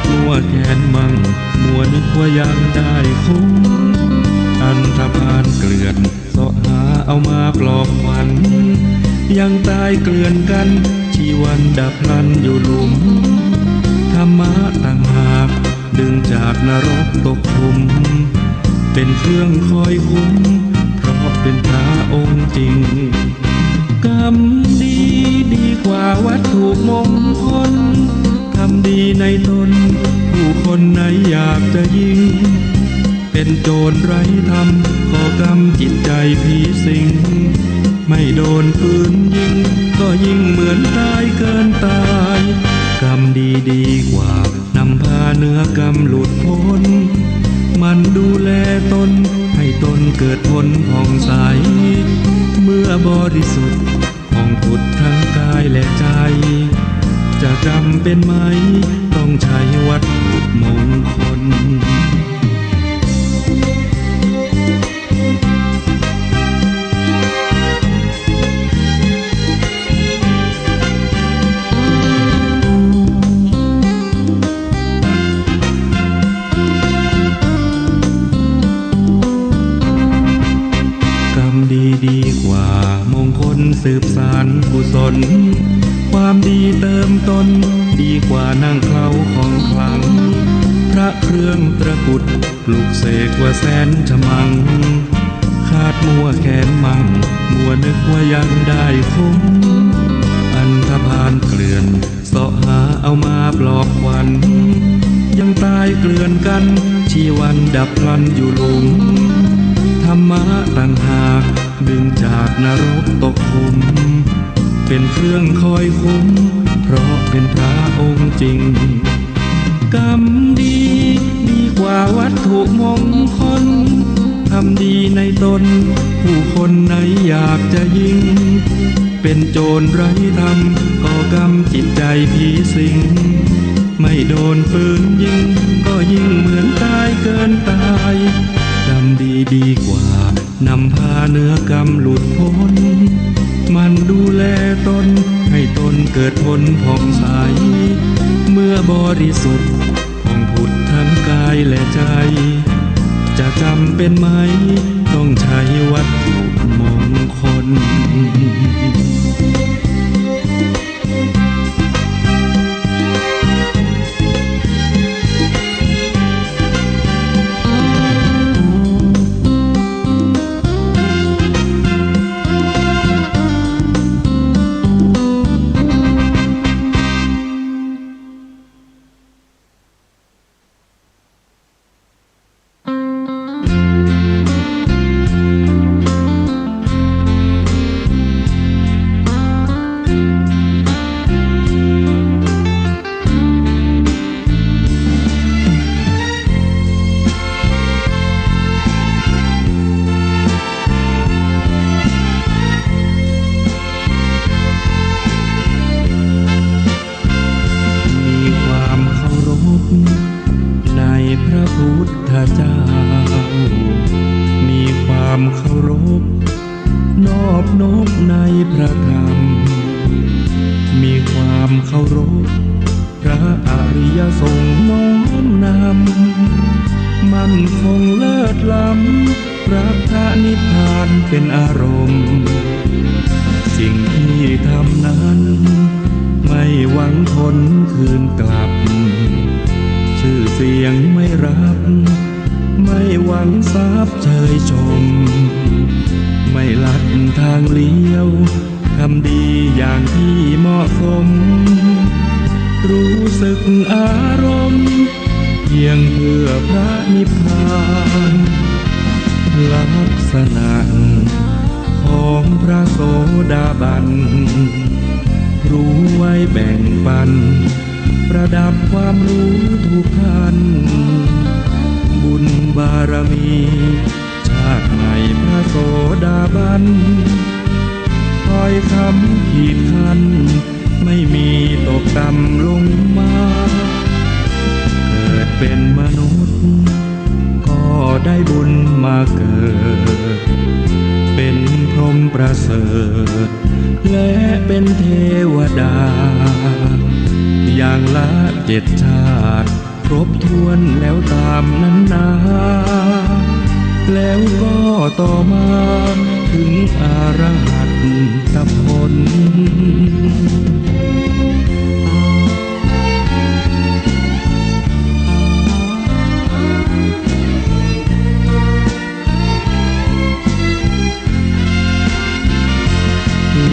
มัวแขนมั่งมัวนึกว่ายังได้คุ้มอันธพาลเกลื่อนเสาะหาเอามาปลอบขวัญยังตายเกลื่อนกันชีวันดับพลันอยู่หลุมธรรมะต่างหากดึงจากนรกตกทุมเป็นเครื่องคอยคุ้มเพราะเป็นพระองค์จริงกรรมดีดีกว่าวัตถุมงคลทำดีในตนผู้คนไหนอยากจะยิ่งเป็นโจรไร้ธรรมก่อกรรมจิตใจผีสิงไม่โดนปืนยิงก็ยิ่งเหมือนตายเกินตายกรรมดีดีกว่านำพาเนื้อกรรมหลุดพ้นมันดูแลตนให้ตนเกิดผลผ่องใสเมื่อบริสุทธิ์ผ่องผุดทั้งกายและใจจะจำเป็นไหมต้องใช้วัตถุมงคลดีกว่ามงคลสืบสานกุศลความดีเติมตนดีกว่านั่งเคล้าของขลังพระเครื่องตระกุดปลุกเสกว่าแสนฉมังคาดมัวแขนมั่งมัวนึกว่ายังได้คุ้มอันธพาลเกลื่อนเสาะหาเอามาปลอบขวัญยังตายเกลื่อนกันชีวันดับพลันอยู่หลุมธรรมะต่างหากดึงจากนรกตกขุมเป็นเครื่องคอยคุ้มเพราะเป็นพระองค์จริงกรรมดีดีกว่าวัตถุมงคลทำดีในตนผู้คนไหนอยากจะยิ่งเป็นโจรไร้ธรรมก่อกรรมจิตใจผีสิงไม่โดนปืนยิงก็ยิ่งเหมือนตายเกินตายกรรมดีดีกว่านำพาเนื้อกรรมหลุดพ้นมันดูแลตนให้ตนเกิดผลผ่องใสเมื่อบริสุทธิ์ผ่องผุดทั้งกายและใจจะจำเป็นไหมต้องใช้วัตถุมงคลเจ้ามีความเคารพนอบน้อมในพระธรรมมีความเคารพพระอริยสงฆ์น้อมนำมั่นคงเลิศล้ำพระพระนิพพานเป็นอารมณ์สิ่งที่ทำนั้นไม่หวังผลคืนกลับชื่อเสียงไม่รับไม่หวังทรัพย์เชยชมไม่ลัดทางเลี้ยวทำดีอย่างที่เหมาะสมรู้สึกอารมณ์เพียงเพื่อพระนิพพานลักษณะของพระโสดาบันรู้ไว้แบ่งปันประดับความรู้ทุกท่านบุญบารมีชาติใหม่พระโสดาบันคอยคำขีดคันไม่มีตกต่ำลงมาเกิดเป็นมนุษย์ก็ได้บุญมาเกิดเป็นพรหมประเสริฐและเป็นเทวดาอย่างละ7 ชาติ บถ้วนแล้วตามนั้นนาแล้วก็ต่อมาถึงอรหัตตผล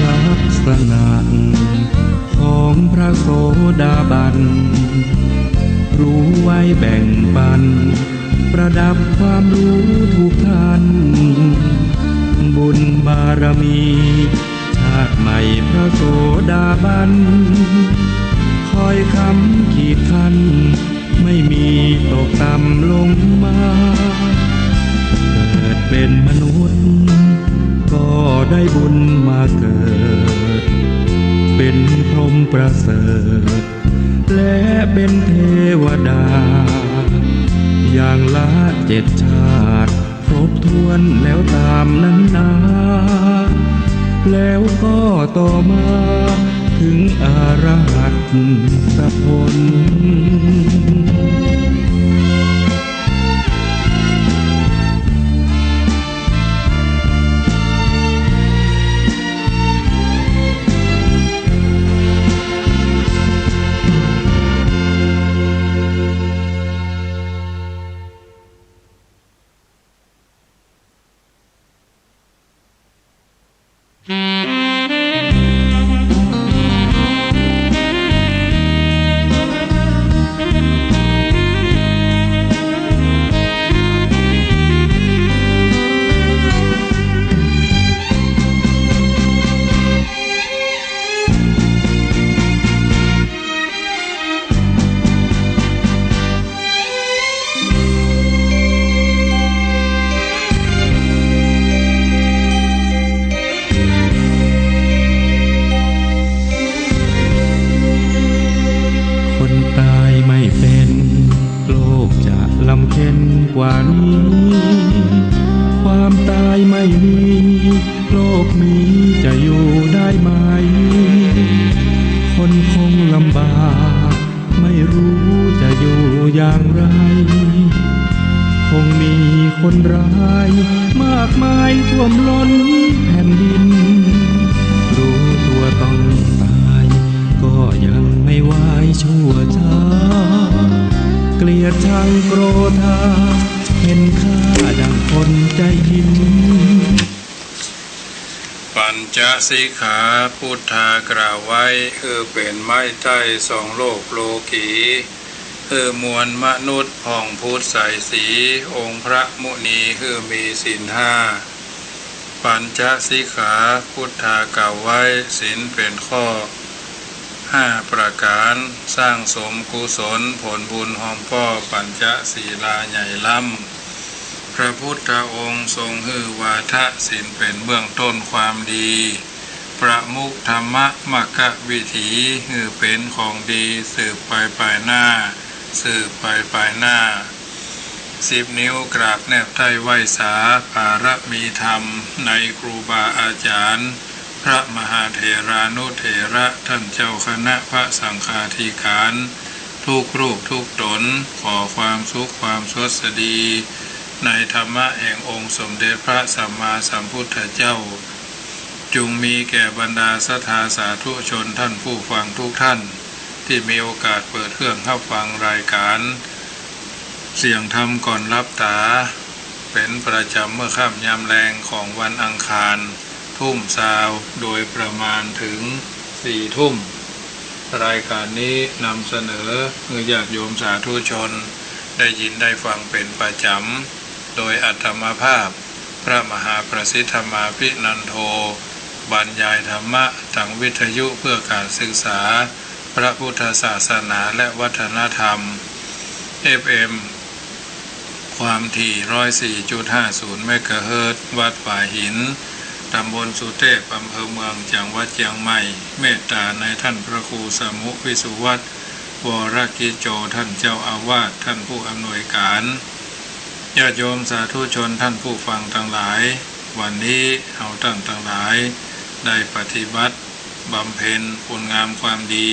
ลักษณะของพระโสดาบันรู้ไว้แบ่งปันประดับความรู้ทุกท่านบุญบารมีชาติใหม่พระโสดาบันคอยคำขีดคันไม่มีตกต่ำลงมาเกิดเป็นมนุษย์ก็ได้บุญมาเกิดเป็นพรหมประเสริฐและเป็นเทวดาอย่างละ7 ชาติครบถ้วนแล้วตามนั้นนาแล้วก็ต่อมาถึงอรหัตตผลกว่านี้ความตายไม่มีโลกนี้จะอยู่ได้ไหมคนคงลำบากไม่รู้จะอยู่อย่างไรคงมีคนร้ายมากมายท่วมล้นแผ่นดินรู้ตัวต้องตายก็ยังไม่ไหวชั่วช้าเกลียดชังโกรธาเห็นค่าดังคนใจหินปัญจสิกขาพุทธากล่าวไว้คือเป็นไม้ใต้สองโลกโลกีคือมวลมนุษย์ผ่องพุทธใสสีองค์พระมุนีคือมีศีล5ปัญจสิกขาพุทธากล่าวไว้ศีลเป็นข้อ5 ประการสร้างสมกุศลผลบุญหอมป้อปัญจศีลาใหญ่ล้ำพระพุทธองค์ทรงฮือวาทะศีลเป็นเบื้องต้นความดีประมุขธรรมมกะวิถีฮือเป็นของดีสืบไปภายหน้าสืบไปภายหน้า10 นิ้วกราบแนบไทยไหว้สาภารมีธรรมในครูบาอาจารย์พระมหาเถรานุเถระท่านเจ้าคณะพระสังฆาธิการทุกรูปทุกตนขอความสุขความสวัสดีในธรรมะแห่งองค์สมเด็จพระสัมมาสัมพุทธเจ้าจงมีแก่บรรดาศรัทธาสาธุชนท่านผู้ฟังทุกท่านที่มีโอกาสเปิดเครื่องเข้าฟังรายการเสียงธรรมก่อนรับตาเป็นประจำเมื่อค่ำยามแรงของวันอังคารทุ่มซาวโดยประมาณถึง4 ทุ่มรายการนี้นำเสนอเพื่อญาติโยมสาธุชนได้ยินได้ฟังเป็นประจำโดยอัตมภาพพระมหาประสิทธมาภินันโทบรรยายธรรมะทางวิทยุเพื่อการศึกษาพระพุทธศาสนาและวัฒนธรรม FM ความถี่ 104.50 เมกะเฮิรตซ์วัดป่าหินตำบลสุเทพอำเภอเมืองจังหวัดเชียงใหม่เมตตาในท่านพระครูสมุวิสุวัฒน์วรกิจโจท่านเจ้าอาวาสท่านผู้อำนวยการญาติโยมสาธุชนท่านผู้ฟังทั้งหลายวันนี้เราท่านทั้งหลายได้ปฏิบัติบำเพ็ญคุณงามความดี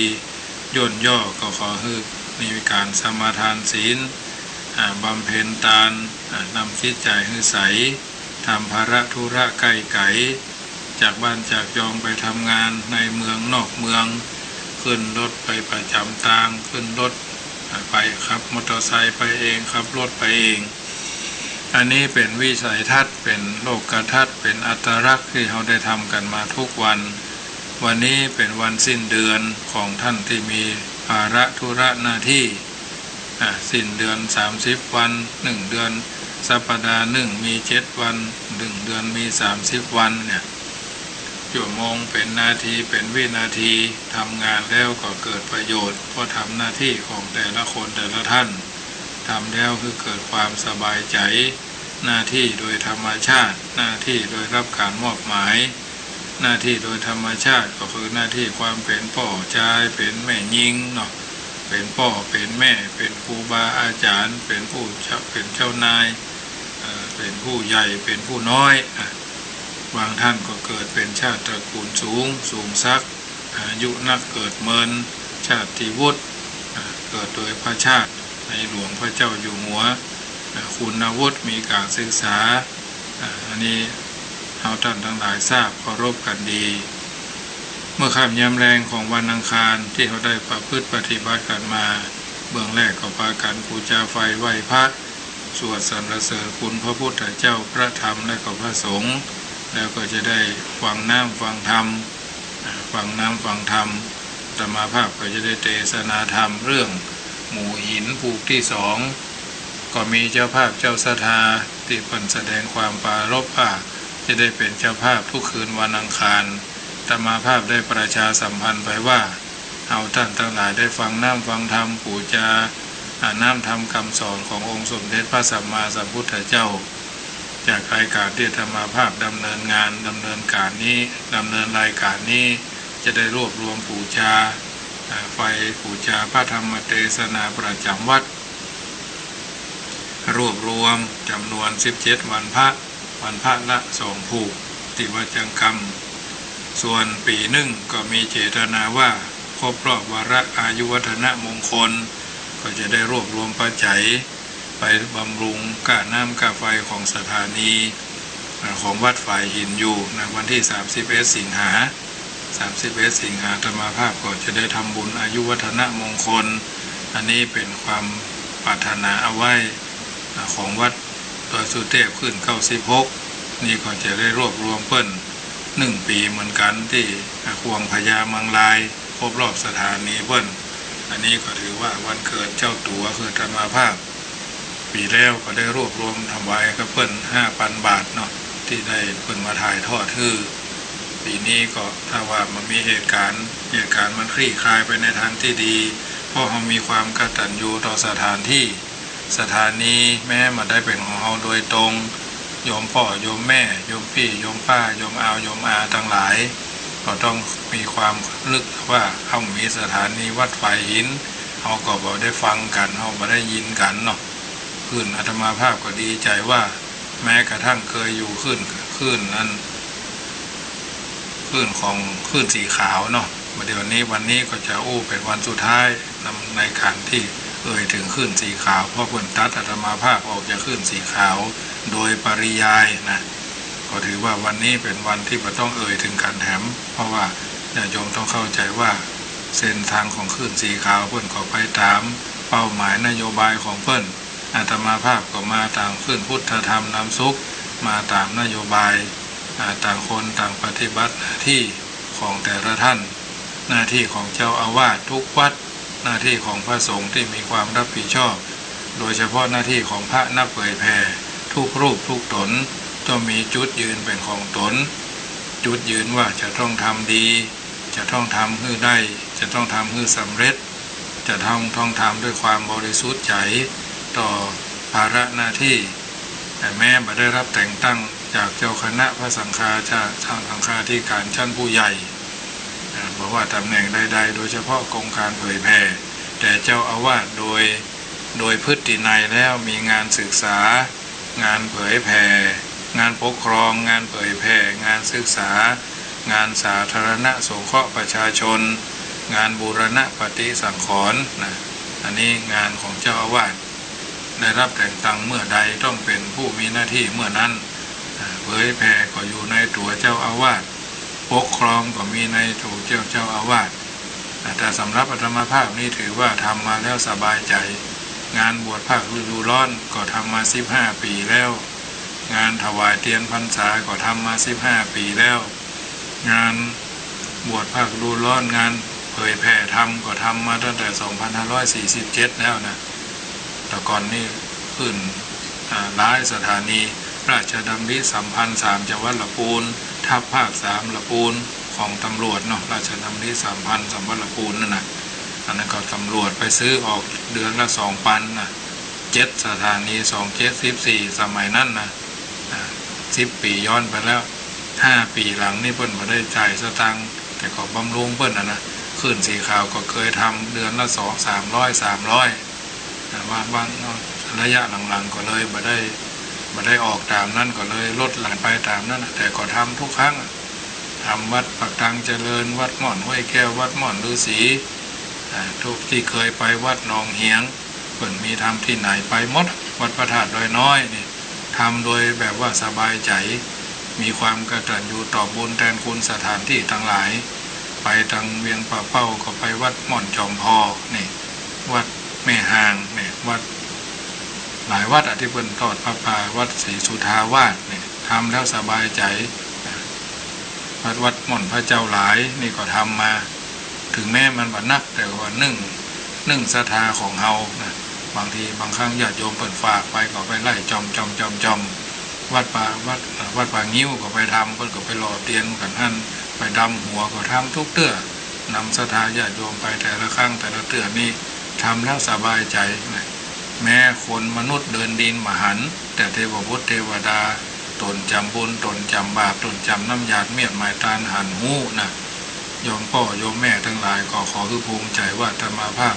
ย่นย่อก็ขอให้ มีการสมาทานศีลบำเพ็ญทานนำจิตใจให้ใสทำภาระธุระไกลไกลจากบ้านจากยองไปทำงานในเมืองนอกเมืองขึ้นรถไปประจำทางขึ้นรถไปขับมอเตอร์ไซค์ไปเองขับรถไปเองอันนี้เป็นวิสัยทัศน์เป็นโลกทัศน์เป็นอัตลักษณ์ที่เราได้ทำกันมาทุกวันวันนี้เป็นวันสิ้นเดือนของท่านที่มีภาระธุระหน้าที่สิ้นเดือน30วัน1เดือนสัปดาห์หนึ่งมี7วัน1เดือนมี30วันเนี่ยชั่วโมงเป็นนาทีเป็นวินาทีทำงานแล้วก็เกิดประโยชน์เพราะทำหน้าที่ของแต่ละคนแต่ละท่านทำแล้วคือเกิดความสบายใจหน้าที่โดยธรรมชาติหน้าที่โดยรับการมอบหมายหน้าที่โดยธรรมชาติก็คือหน้าที่ความเป็นพ่อชายเป็นแม่หญิงเนาะเป็นพ่อเป็นแม่เป็นครูบาอาจารย์เป็นผู้เป็นเจ้านายเป็นผู้ใหญ่เป็นผู้น้อยบางท่านก็เกิดเป็นชาติตระกูลสูงศักดิ์อายุนักเกิดเมินชาติวุฒิเกิดโดยพระชาติในหลวงพระเจ้าอยู่หัวคุณวุฒิมีการศึกษาอันนี้เราท่านทั้งหลายทราบเคารพกันดีเมื่อค่ำยามแรงของวันอังคารที่เขาได้ประพฤติปฏิบัติกันมาเบื้องแรกก็พากันบูชาไฟไหว้พระสวดสรรเสริญคุณพระพุทธเจ้าพระธรรมและก็พระสงฆ์แล้วก็จะได้ฟังน้ำฟังธรรมฟังน้ำฟังธรรมอาตมาภาพก็จะได้เทศนาธรรมเรื่องหมู่หินผูกที่2ก็มีเจ้าภาพเจ้าศรัทธาที่เพิ่นแสดงความปรารภว่าจะได้เป็นเจ้าภาพทุกคืนวันอังคารอาตมาภาพได้ประชาสัมพันธ์ไปว่าเอาท่านทั้งหลายได้ฟังน้ำฟังธรรมบูชาน้ำธรรมคำสอนขององค์สมเด็จพระสัมมาสัมพุทธเจ้าจากรายการที่ธรรมาภาพดำเนินงานดำเนินการนี้ดำเนินรายการนี้จะได้รวบรวมบูชาไฟบูชาพระธรรมเทศนาประจำวัดรวบรวมจำนวน17วันพระละ2ผูกที่วัดจังคำส่วนปีหนึ่งก็มีเจตนาว่าครบรอบวาระอายุวัฒนมงคลก็จะได้รวบรวมปัจจัยไปบำรุงค่าน้ำค่าไฟของสถานีของวัดฝ่ายหินอยู่ในวันที่31สิงหาธรรมาภาพก็จะได้ทำบุญอายุวัฒนมงคลอันนี้เป็นความปรารถนาเอาไว้ของวัดดอยสุเทพขึ้น96นี่ก็จะได้รวบรวมเพิ่น1ปีเหมือนกันที่ควงพญามังลายครบรอบสถานีเพิ่นอันนี้ก็ถือว่าวันเกิดเจ้าตัวคือธรรมาภาพปีแล้วก็ได้รวบรวมทำไว้กับเพิ่น 5,000 บาทเนาะที่ได้เพิ่นมาถ่ายทอดคือปีนี้ก็ถ้าว่ามันมีเหตุการณ์มันคลี่คลายไปในทางที่ดีเพราะเรามีความกตัญญูต่อสถานที่สถานีแม้มาได้เป็นของเราโดยตรงโยมพ่อโยมแม่โยมพี่โยมป้าโยมอาวโยมอาทั้งหลายก็ต้องมีความลึกว่าเขามีสถานีวัดฝ่ายหินเขาก็บอกได้ฟังกันเขาบ่ได้ยินกันเนาะขึ้นอาตมาภาพก็ดีใจว่าแม้กระทั่งเคยอยู่ขึ้นนั้นขึ้นของขึ้นสีขาวเนาะเดี๋ยวนี้วันนี้ก็จะเป็นวันสุดท้ายในการที่ถึงขึ้นสีขาวเพราะเพิ่นตัดอาตมาภาพออกจากขึ้นสีขาวโดยปริยายนะก็ถือว่าวันนี้เป็นวันที่ไม่ต้องถึงการแถมเพราะว่าญาติโยมต้องเข้าใจว่าเส้นทางของขึ้นสีขาวเพิ่นก็ไปตามเป้าหมายนโยบายของเพิ่นอาตมาภาพก็มาตามขึ้นพุทธธรรมนำสุขมาตามนโยบายต่างคนต่างปฏิบัติหน้าที่ของแต่ละท่านหน้าที่ของเจ้าอาวาสทุกวัดหน้าที่ของพระสงฆ์ที่มีความรับผิดชอบโดยเฉพาะหน้าที่ของพระนักเผยแผ่ทุกรูปทุกตนต้องมีจุดยืนเป็นของตนจุดยืนว่าจะต้องทำดีจะต้องทำให้ได้จะต้องทำให้สำเร็จจะต้องทำด้วยความบริสุทธิ์ใจต่อภาระหน้าที่แต่แม้ไม่ได้รับแต่งตั้งจากเจ้าคณะพระสังฆาธิการชั้นผู้ใหญ่บอกว่าตำแหน่งใดๆโดยเฉพาะกองการเผยแผ่แต่เจ้าอาวาสโดยพฤตินัยแล้วมีงานศึกษางานเผยแผ่งานปกครองงานเผยแผ่งานศึกษางานสาธารณะสงเคราะห์ประชาชนงานบูรณะปฏิสังขรณ์นะ อันนี้งานของเจ้าอาวาสได้รับแต่งตั้งเมื่อใดต้องเป็นผู้มีหน้าที่เมื่อนั้นเผยแผ่ก็อยู่ในตัวเจ้าอาวาสปกครองก็มีในตัวเจ้าอาวาสแต่สำหรับอาตมาภาพนี่ถือว่าทำมาแล้วสบายใจงานบวชภาคฤดูร้อนก็ทำมา15 ปีแล้วงานถวายเทียนพรรษาก็ทำมา15 ปีแล้วงานบวชภาคฤดูร้อนงานเผยแผ่ธรรมก็ทำมาตั้งแต่2547แล้วนะแต่ก่อนนี่ขึ้นหลายสถานีราชดำริสัมพันธ์3จังหวัดละปูนทัพภาค3ละปูนของตำรวจเนาะราชดำริสัมพันธ์จังหวัดละปูนนั่นนะอันนั้นก็ตำรวจไปซื้อออกเดือนละ2,000นะ7 สถานี14สมัยนั้นนะ10 ปีย้อนไปแล้ว5 ปีหลังนี่เพิ่นมาได้จ่ายสตังค์แต่ก็บำรุงเพิ่นนะขึ้นสีขาวก็เคยทำเดือนละ300ว่าบางระยะหลังๆก็เลยมาได้ออกตามนั้นก็เลยลดหลั่นไปตามนั้นแต่ก็ทำทุกครั้งทำวัดปักตังเจริญวัดม่อนห้วยแก้ววัดม่อนฤาษีทุกที่เคยไปวัดหนองเหียงเพิ่นมีทำที่ไหนไปหมดวัดพระธาตุดอยน้อยนี่ทำโดยแบบว่าสบายใจมีความกตัญญูต่อบุญแทนคุณสถานที่ทั้งหลายไปทางเวียงป่าเป้าก็ไปวัดม่อนจอมพอนี่วัดแม่หางนี่วัดหลายวัดที่เพิ่นทอดพระป่าวัดศรีสุทาวาสนี่ทำแล้วสบายใจวัดม่อนพระเจ้าหลายนี่ก็ทำมาถึงแม้มันบ่นักแต่ว่านึ่งศรัทธาของเฮานะบางทีบางครั้งญาติโยมเปิดฝากไปก็ไปไล่จอมวัดป่างิ้วก็ไปทำเพิ่นก็ไปหล่อเตียนกันท่านไปดำหัวก็ทำทุกเตื้อนำศรัทธาญาติโยมไปแต่ละครั้งแต่ละเตื้อนี่ทำแล้วสบายใจนะแม้คนมนุษย์เดินดินมหันแต่เทวพุทธเทวดาตนจำบุญตนจำบาปตนจำน้ำหยาดเมียดหมายตาลหันหูนะโยมพ่อโยมแม่ทั้งหลายก็ขอคือภูมิใจว่าธรรมาภาพ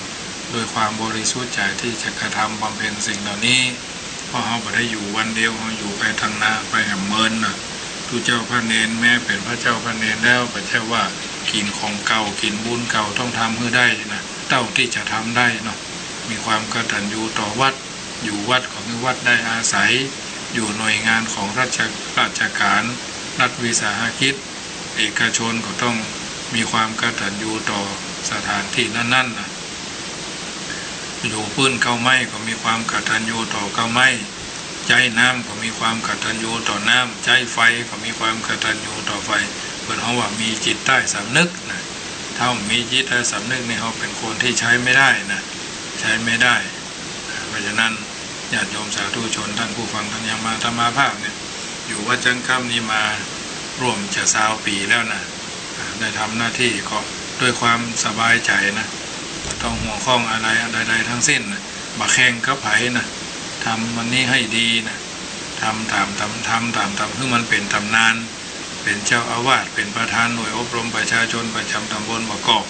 โดยความบริสุทธิ์ใจที่จะกระทำบำเพ็ญสิ่งเหล่านี้เพราะเราไม่ได้อยู่วันเดียวเราอยู่ไปทางนาไปแห่งเมินนะทุเจ้าพระเนรแม่เป็นพระเจ้าพระเนรแล้วพระเจ้าว่ากินของเก่ากินบุญเก่าต้องทำให้ได้นะเต้าที่จะทำได้เนาะมีความกตัญญูต่อวัดอยู่วัดของวัดได้อาศัยอยู่หน่วยงานของราชการรัฐวิสาหกิจเอกชนก็ต้องมีความกตัญญูต่อสถานที่นั้นๆนะอยู่พื้นเก้าไม้ก็มีความกตัญญูต่อเก้าไม้ใจน้ำก็มีความกตัญญูต่อน้ำใจไฟก็มีความกตัญญูต่อไฟเปิดเขาว่ามีจิตใต้สำนึกนะถ้ามีจิตใต้สำนึกนี่เขาเป็นคนที่ใช้ไม่ได้นะใช้ไม่ได้เพราะฉะนั้นญาติโยมสาธุชนท่านผู้ฟังท่านยังมาธรรมาภาพเนี่ยอยู่วัดจังค่ำนี้มาร่วมจะ20 ปีแล้วนะได้ทำหน้าที่ก็ด้วยความสบายใจนะไม่ต้องห่วงข้องอะไรใดๆทั้งสิ้นนะบ่แข่งกับไผนะทำวันนี้ให้ดีนะทำตามคือมันเป็นตำนานเป็นเจ้าอาวาสเป็นประธานหน่วยอบรมประชาชนประจำตำบลบ่อกอก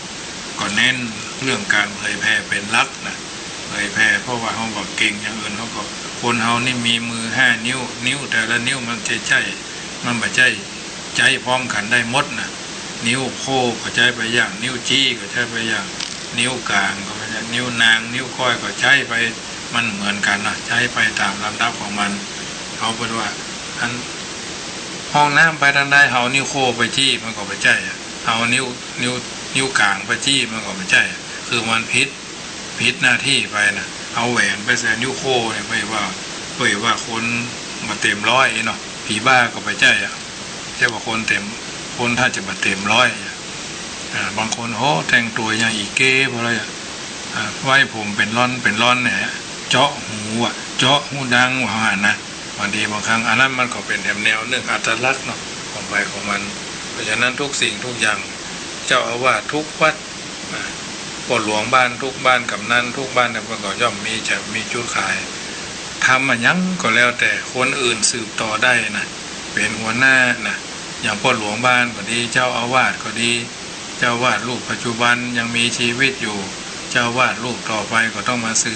ก็เน้นเรื่องการเผยแพร่เป็นหลักนะเผยแพร่เพราะว่าเขาบอกเก่งอย่างอื่นเขาก็คนเฮานี่มีมือ5 นิ้วแต่ละนิ้วมันใจมันบ่ใจพร้อมกันได้หมดนะนิ้วโค้ก็ใช้ไปอย่างนิ้วจี้ก็ใช้ไปอย่างนิ้วกลางก็ไปอย่างนิ้วนางนิ้วก้อยก็ใช้ไปมันเหมือนกันนะใช้ไปตามลำดับของมันเขาเป็นว่าอันห้องน้ำไปทางใดเอานิ้วโค้ไปจี้มันก็ไปใช่เอานิ้วกลางไปจี้มันก็ไปใช่คือมันผิดหน้าที่ไปนะเอาแหวนไปใส่นิ้วโค้เนี่ยไม่ว่าคนมาเต็มร้อยเนาะผีบ้าก็ไปใช่ใช่ว่าคนถ้าจะมาเต็มร้อยบางคนโหแต่งตัวอย่างอีเก้เพราะอะไรไว้ผมเป็นร่อนเนี่ยเจาะหูดังว่านะบางทีบางครั้งอันนั้นมันก็เป็นแนวเรื่องอัตลักษณ์เนาะของไปของมันเพราะฉะนั้นทุกสิ่งทุกอย่างเจ้าอาวาสทุกวัดพ่อหลวงบ้านทุกบ้านกำนันทุกบ้านเนี่ยมันก็ย่อมมีจุดขายทำมันยังก็แล้วแต่คนอื่นสืบต่อได้นะเป็นหัวหน้านะอย่างพ่อหลวงบ้านก็ดีเจ้าอาวาสก็ดีเจ้าอาวาสรูปปัจจุบันยังมีชีวิตอยู่เจ้าอาวาสรูปต่อไปก็ต้องมาสื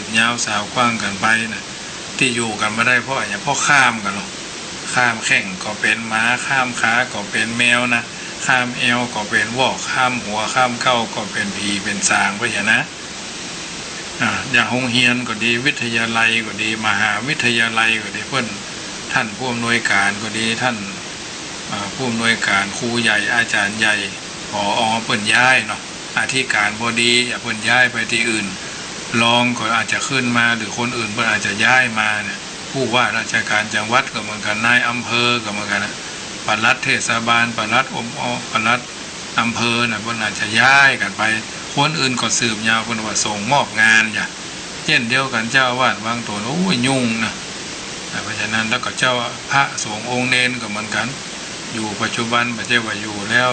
บยาวสาวกว้างกันไปนะที่อยู่กันไม่ได้เพราะอย่างพ่อข้ามกันหรอกข้ามแข่งก็เป็นม้าข้ามขาก็เป็นแมวนะ ข้ามเอวก็เป็นวอกข้ามหัวข้ามเก้าก็เป็นผีเป็นสางไปอย่างนะอย่างโรงเรียนก็ดีวิทยาลัยก็ดีมหาวิทยาลัยก็ดีเพื่อนท่านผู้อำนวยการก็ดีท่านผู้อำนวยการครูใหญ่อาจารย์ใหญ่ผอ.เปิ้นย้ายเนาะอธิการบดีอย่าเปิ้นย้ายไปที่อื่นรองก็อาจจะขึ้นมาหรือคนอื่นเปิ้นอาจจะย้ายมาเนี่ยผู้ว่าราชการจังหวัดก็เหมือนกันนายอำเภอก็เหมือนกันนะปลัดเทศบาลปลัดปลัดอำเภอน่ะเปิ้นอาจจะย้ายกันไปคนอื่นก็สืบยาวเปิ้นว่าส่งมอบงานอย่าเช่นเดียวกันเจ้าอาวาสบางตัวโอ้ยยุ่งนะเพราะฉะนั้นแล้วก็เจ้าพระสงฆ์องค์เนนก็เหมือนกันอยู่ปัจจุบันไม่ใช่ว่าอยู่แล้ว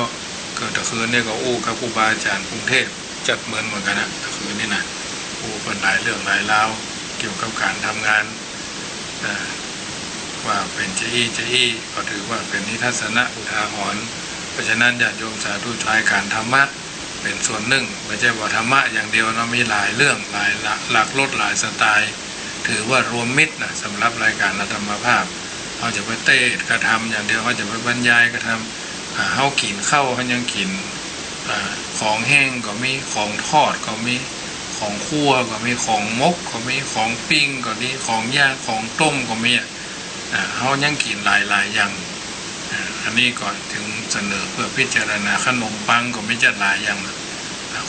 เกิดตะคืนนี่ก็อู้กับครูบาอาจารย์กรุงเทพจัดเหมือนกันนะตะคืนนี่นะอู้เป็นหลายเรื่องหลายราวเกี่ยวกับการทำงานว่าเป็นเจ้าอี้ก็ถือว่าเป็นนิทัศนะอุทาหรณ์เพราะฉะนั้นญาติโยมสาธุชนการธรรมะเป็นส่วนหนึ่งไม่ใช่ว่าธรรมะอย่างเดียวเรามีหลายเรื่องหลายหลักรสหลายสไตล์ถือว่ารวมมิตรนะสำหรับรายการธรรมภาพเขาจะไปเตะกระทำอย่างเดียวเขาจะไปบรรยายกระทำเขากินข้าวเขายังกินของแห้งก็มีของทอดก็มีของคั่วก็มีของมกก็มีของปิ้งก็มีของย่างของต้มก็มีเขายังกินหลายอย่างอันนี้ก่อนถึงเสนอเพื่อพิจารณาขนมปังก็ไม่จัดหลายอย่าง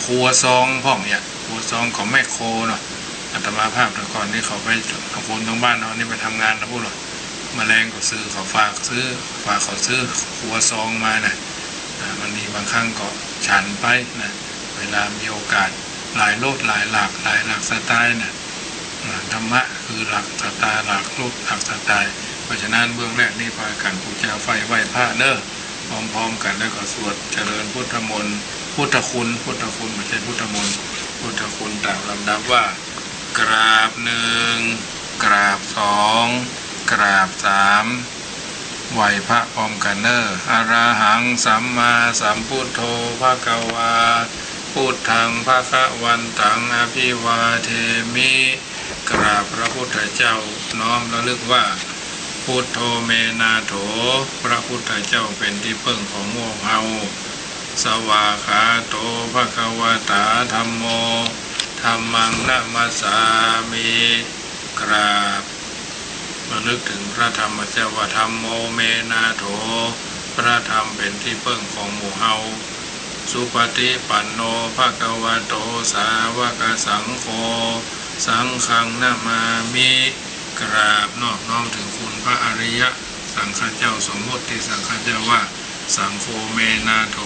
ครัวซองพ่องเนี่ยครัวซองของแม่โคเนาะอาตมาภาพแต่ก่อนที่เขาไปทางคนทางบ้านเขานี่ไปทำงานนะพวกเราแมลงก็ซื้อเขาฝากเขาซื้อครัวซองมานะมันมีบางครั้งก็ฉันไปนะเวลามีโอกาสหลายโลดหลายหลักสไตล์นะธรรมะคือหลักสไตล์หลักโลดหลักสไตล์เพราะฉะนั้นเบื้องแรกนี่พากันปูชาไฟไหว้พระเนอะพร้อมๆกันแล้วก็สวดเจริญพุทธมนต์พุทธคุณไม่ใช่พุทธมนต์พุทธคุณตามลำดับว่ากราบหนึ่งกราบสองกราบสามไหว้พระพร้อมกันเนอะอรหังสัมมาสัมพุทโธภะคะวาพุทธังภะคะวันตังอภิวาเทมิกราบพระพุทธเจ้าน้อมระลึกว่าพุทโธเมนาโถพระพุทธเจ้าเป็นที่พึ่งของพวกเราสวากขาโตภะคะวตาธัมโมธัมมังนะมัสสามิกราบระลึกถึงพระธรรมเจ้าว่าธัมโมเมนาโถพระธรรมเป็นที่พึ่งของหมู่เฮาสุปฏิปันโนภะคะวะโตสาวกสังโฆสังฆังนามามิกราบนอบน้อมถึงคุณพระอริยสังฆเจ้าสมมติที่สังฆเจ้าว่าสังโฆเมนาโถ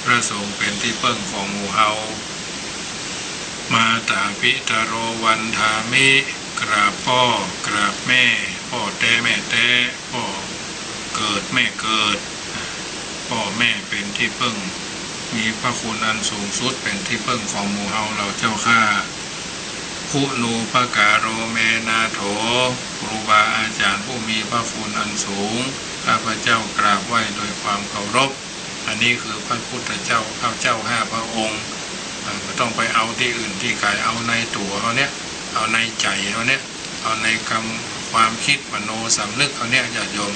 พระสงฆ์เป็นที่พึ่งของหมู่เฮามาตาปิตโรวันธามิกราบพ่อกราบแม่พ่อแต่แม่แต่พ่อเกิดแม่เกิดพ่อแม่เป็นที่พึ่งมีพระคุณอันสูงสุดเป็นที่พึ่งของหมู่เฮาเราเจ้าข้าคุณูปการโรเมนาโถครูบาอาจารย์ผู้มีพระคุณอันสูงข้าพเจ้ากราบไหว้โดยความเคารพอันนี้คือพระพุทธเจ้าข้าเจ้า5 พระองค์ไม่ต้องไปเอาที่อื่นที่ไกลเอาในตัวเขาเนี้ยเอาในใจเขาเนี้ยเอาในความคิดมโนสำนึกเขาเนี้ยญาติโยม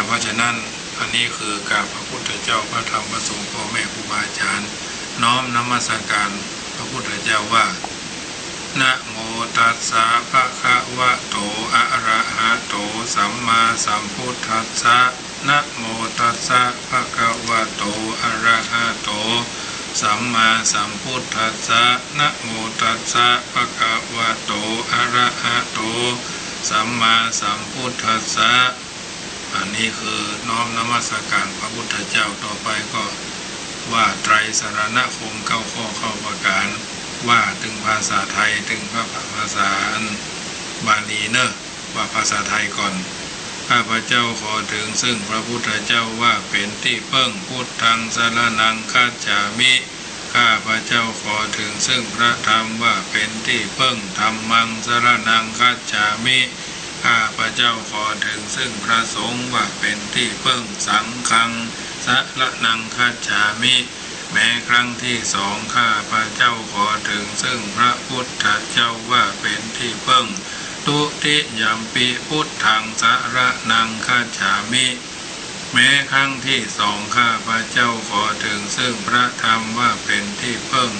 เพราะฉะนั้นอันนี้คือกราบพระพุทธเจ้าพระธรรมพระสงฆ์พ่อแม่ครูบาอาจารย์น้อมนมัสการพระพุทธเจ้าว่านะโมตัสสะภะคะวะโตอะระหะโตสัมมาสัมพุทธัสสะนะโมตัสสะภะคะวะโตอะระหะโตสัมมาสัมพุทธัสสะนะโมตัสสะภะคะวะโตอะระหะโตสัมมาสัมพุทธัสสะอันนี้คือน้อมนมัสการพระพุทธเจ้าต่อไปก็ว่าไตรสรณคม9 ข้อเข้าประการว่าถึงภาษาไทยถึงภาษาบาลีเนอะว่าภาษาไทยก่อนข้าพเจ้าขอถึงซึ่งพระพุทธเจ้าว่าเป็นที่พึ่งพุทธังสรณังคัจฉามิข้าพเจ้าขอถึงซึ่งพระธรรมว่าเป็นที่พึ่งธัมมังสรณังคัจฉามิข้าพเจ้าขอถึงซึ่งพระสงฆ์ว่าเป็นที่พึ่งสังฆังสรณังคัจฉามิแม้ครั้งที่2ข้าพเจ้าขอถึงซึ่งพระพุทธเจ้าว่าเป็นที่พึ่งตุติยัมปิพุทธังสรณังคัจฉามิ แม้ครั้งที่สองข้าพระเจ้าขอถึงซึ่งพระธรรมว่าเป็นที่เพิ่ง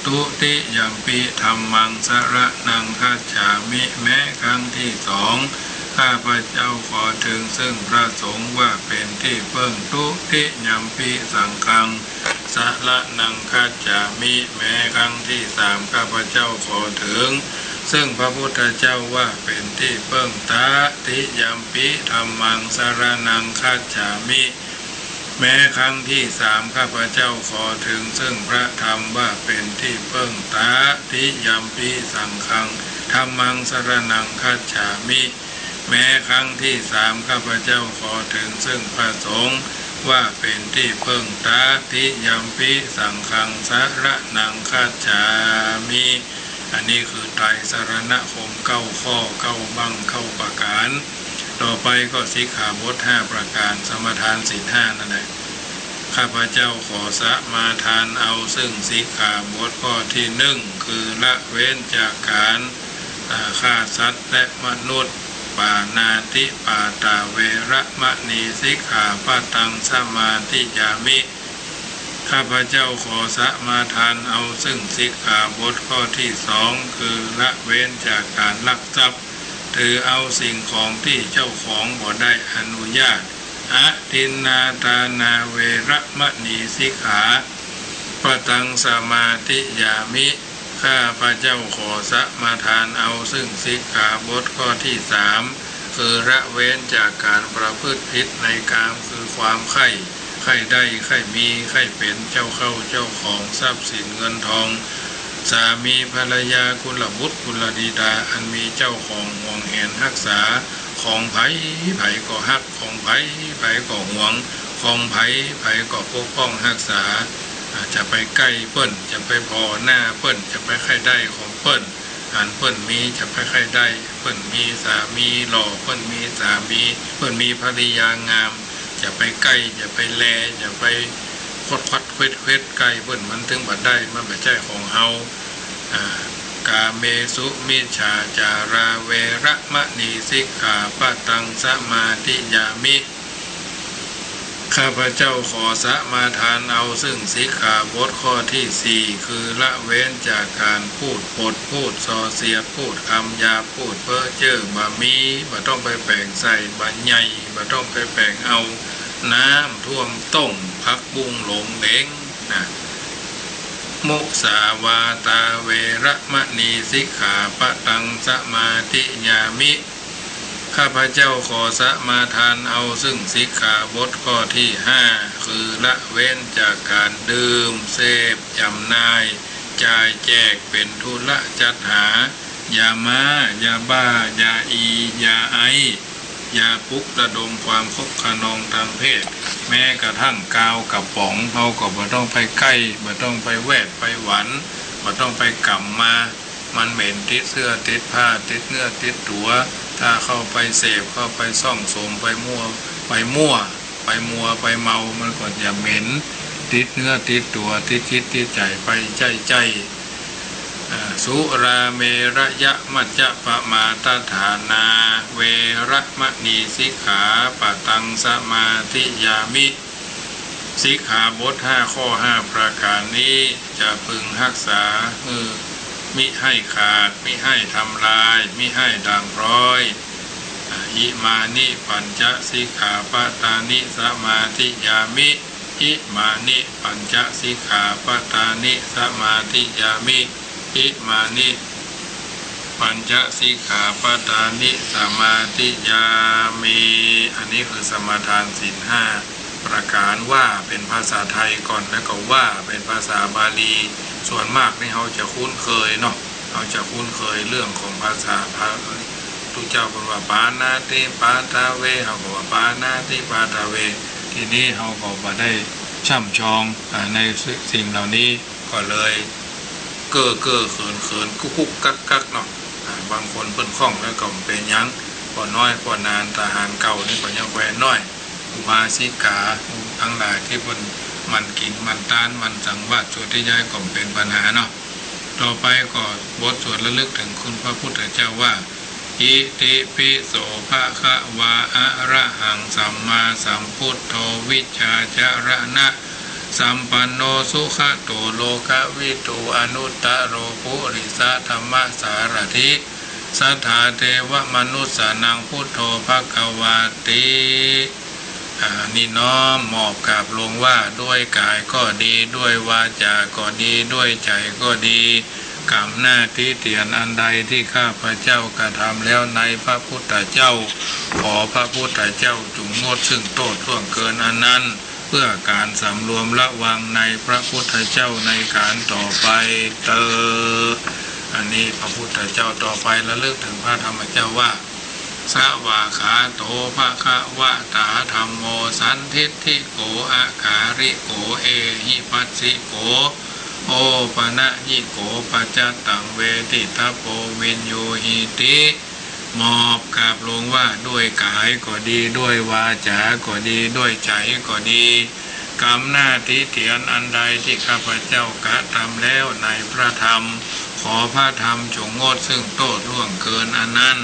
ตุติยัมปิธัมมังสรณังคัจฉามิแม้ครั้งที่สองข้าพระเจ้าขอถึงซึ่งพระสงฆ์ว่าเป็นที่เพิ่งตุติยัมปิสังฆังสรณังคัจฉามิแม้ครั้งที่สามข้าพระเจ้าขอถึงซึ่งพระพุทธเจ้าว่าเป็นที่เพิ่งตติยัมปิธัมมังสรณังคัจฉามิแม้ครั้งที่สามข้าพเจ้าขอถึงซึ่งพระธรรมว่าเป็นที่เพิ่งตาติยัมปิสังฆังธัมมังสรณังคัจฉามิแม้ครั้งที่สามข้าพเจ้าขอถึงซึ่งพระสงฆ์ว่าเป็นที่เพิ่งตาติยัมปิสังฆังสรณังคัจฉามิอันนี้คือไตรสรณคม9 ข้อ9บั้ง9ประการต่อไปก็สิกขาบท5ประการสมทานศีล5นั่นแหละข้าพเจ้าขอสมาทานเอาซึ่งสิกขาบทข้อที่1คือละเว้นจากการฆ่าสัตว์และมนุษย์ปานาติปาตาเวระมะนีสิกขาปะตังสมาธิยามิข้าพเจ้าขอสมาทานเอาซึ่งสิกขาบทข้อที่2คือละเว้นจากการลักทรัพย์ถือเอาสิ่งของที่เจ้าของบ่ได้อนุญาตอะทินนาตานาเวระมะนีสิกขาปะตังสมาธิยามิข้าพเจ้าขอสมาทานเอาซึ่งสิกขาบทข้อที่3คือละเว้นจากการประพฤติผิดในกามคือความใคร่ได้ใคร่มีใคร่เป็นเจ้าเข้าเจ้าของทรัพย์สินเงินทองสามีภรรยากุลบุตรกุลธิดาอันมีเจ้าของห่วงแหนรักษาของไผก็ฮักของไผก็ห่วงของไผก็ปกป้องรักษาจะไปใกล้เปิ้นจะไปพอหน้าเปิ้นจะไปใครได้ของเปิ้นอันเปิ้นมีจะไปใครได้เปิ้นมีสามีหล่อเปิ้นมีสามีเปิ้นมีภรรยางามจะไปใกล้จะไปแลจะไปคดเควดใกล้เปิ้นมันถึงบัดได้มันบ่ใช่ของเฮากาเมสุมิจฉาจาราเวระมะนีสิกขาปะตังสมาธิยามิข้าพเจ้าขอสมาทานเอาซึ่งสิกขาบทข้อที่4คือละเว้นจากการพูดปดพูดส่อเสียดพูดคำหยาบพูดเพ้อเจ้อบ่มีบ่ต้องไปแปลงใส่บ่ใหญ่บ่ต้องไปแปลงเอาน้ำท่วมต้มพักบุ้งหลงเหลงนะมุสาวาตาเวระมะนีสิกขาปะตังสมาธิยามิข้าพเจ้าขอสมาทานเอาซึ่งสิกขาบทข้อที่5คือละเว้นจากการดื่มเสพจำหน่ายจ่ายแจกเป็นธุระจัดหายาม้ายาบ้ายาอียาไอยาปลุกระดมความคบขนองทางเพศแม้กระทั่งกาวกับป๋องเขาก็บ่ต้องไปใกล้บ่ต้องไปแวดไปหวันบ่ต้องไปกำมามันเหม็นติดเสื้อติดผ้าติดเนื้อติดตัวถ้าเข้าไปเสพเข้าไปซ่องโสมไปมั่วไปเมามันก็จะเหม็นติดเนื้อติดตัวติดจิตติดใจไปใจสุราเมระยะมัจจะปะมาตฐานาเวระมะนีสิกขาปะตังสมาธิยามิสิกขาบท5ข้อ5ประการนี้จะพึงรักษามิให้ขาดมิให้ทำลายมิให้ด่างพร้อยอิมานิปัญจสิกขาปตานิสมาธิยามิอิมานิปัญจสิกขาปตานิสมาธิยามิอิมานิปัญจสิกขาปตานิสมาธิยามิอันนี้คือสมาทานศีล5ประการว่าเป็นภาษาไทยก่อนแล้วก็ว่าเป็นภาษาบาลีส่วนมากนี่เขาจะคุ้นเคยเนาะเขาจะคุ้นเคยเรื่องของภาษาพระทุกเจ้าบอกว่าปานาติปาตาเวเขาบอกว่าปานาติปาตาเวทีนี้เขาก็มาได้ช่ำชองในสิ่งเหล่านี้ก็เลยเก้อเขินกุ๊กกักเนาะบางคนเพิ่นคล่องแล้วก็เป็นยังพอน้อยพอนานทหารเก่านี่ก็ยังแหวนน้อยอุบาสิกาทั้งหลายที่เพิ่นมันกินมันต้านมันสังวาสส่วนที่ย้ายก็เป็นปัญหาเนาะต่อไปก็บทสวดระลึกถึงคุณพระพุทธเจ้าว่า อิติปิโสภะคะวะอะระหังสัมมาสัมพุทโธวิชชาจารณะสัมปันโนสุขโตโลกวิทูอนุตตโรปุริสธรรมสารถิสัทธาเทวมนุสสานังพุทโธภควาตินี่น้อมมอบกราบลงว่าด้วยกายก็ดีด้วยวาจาก็ดีด้วยใจก็ดีกรรมหน้าที่เตียนอันใดที่ข้าพเจ้ากระทำแล้วในพระพุทธเจ้าขอพระพุทธเจ้าจงงดซึ่งโทษล่วงเกินอันนั้นเพื่อการสำรวมระวังในพระพุทธเจ้าในการต่อไปเตออันนี้พระพุทธเจ้าต่อไประลึกถึงพระธรรมเจ้าว่าสวาขาโตภะคะวะตาธัมโมสันทิฏฐิโกอาการิโกเอหิปัสสิโกโอปะนะยิโกปัจจตังเวทิทัพโพวินโยหิติมอบกราบลงว่าด้วยกายก็ดีด้วยวาจาก็ดีด้วยใจก็ดีกรรมหน้าที่เถียนอันใดที่ข้าพเจ้ากระทำแล้วในพระธรรมขอพระธรรมจงงดซึ่งโทษล่วงเกินอันนั้น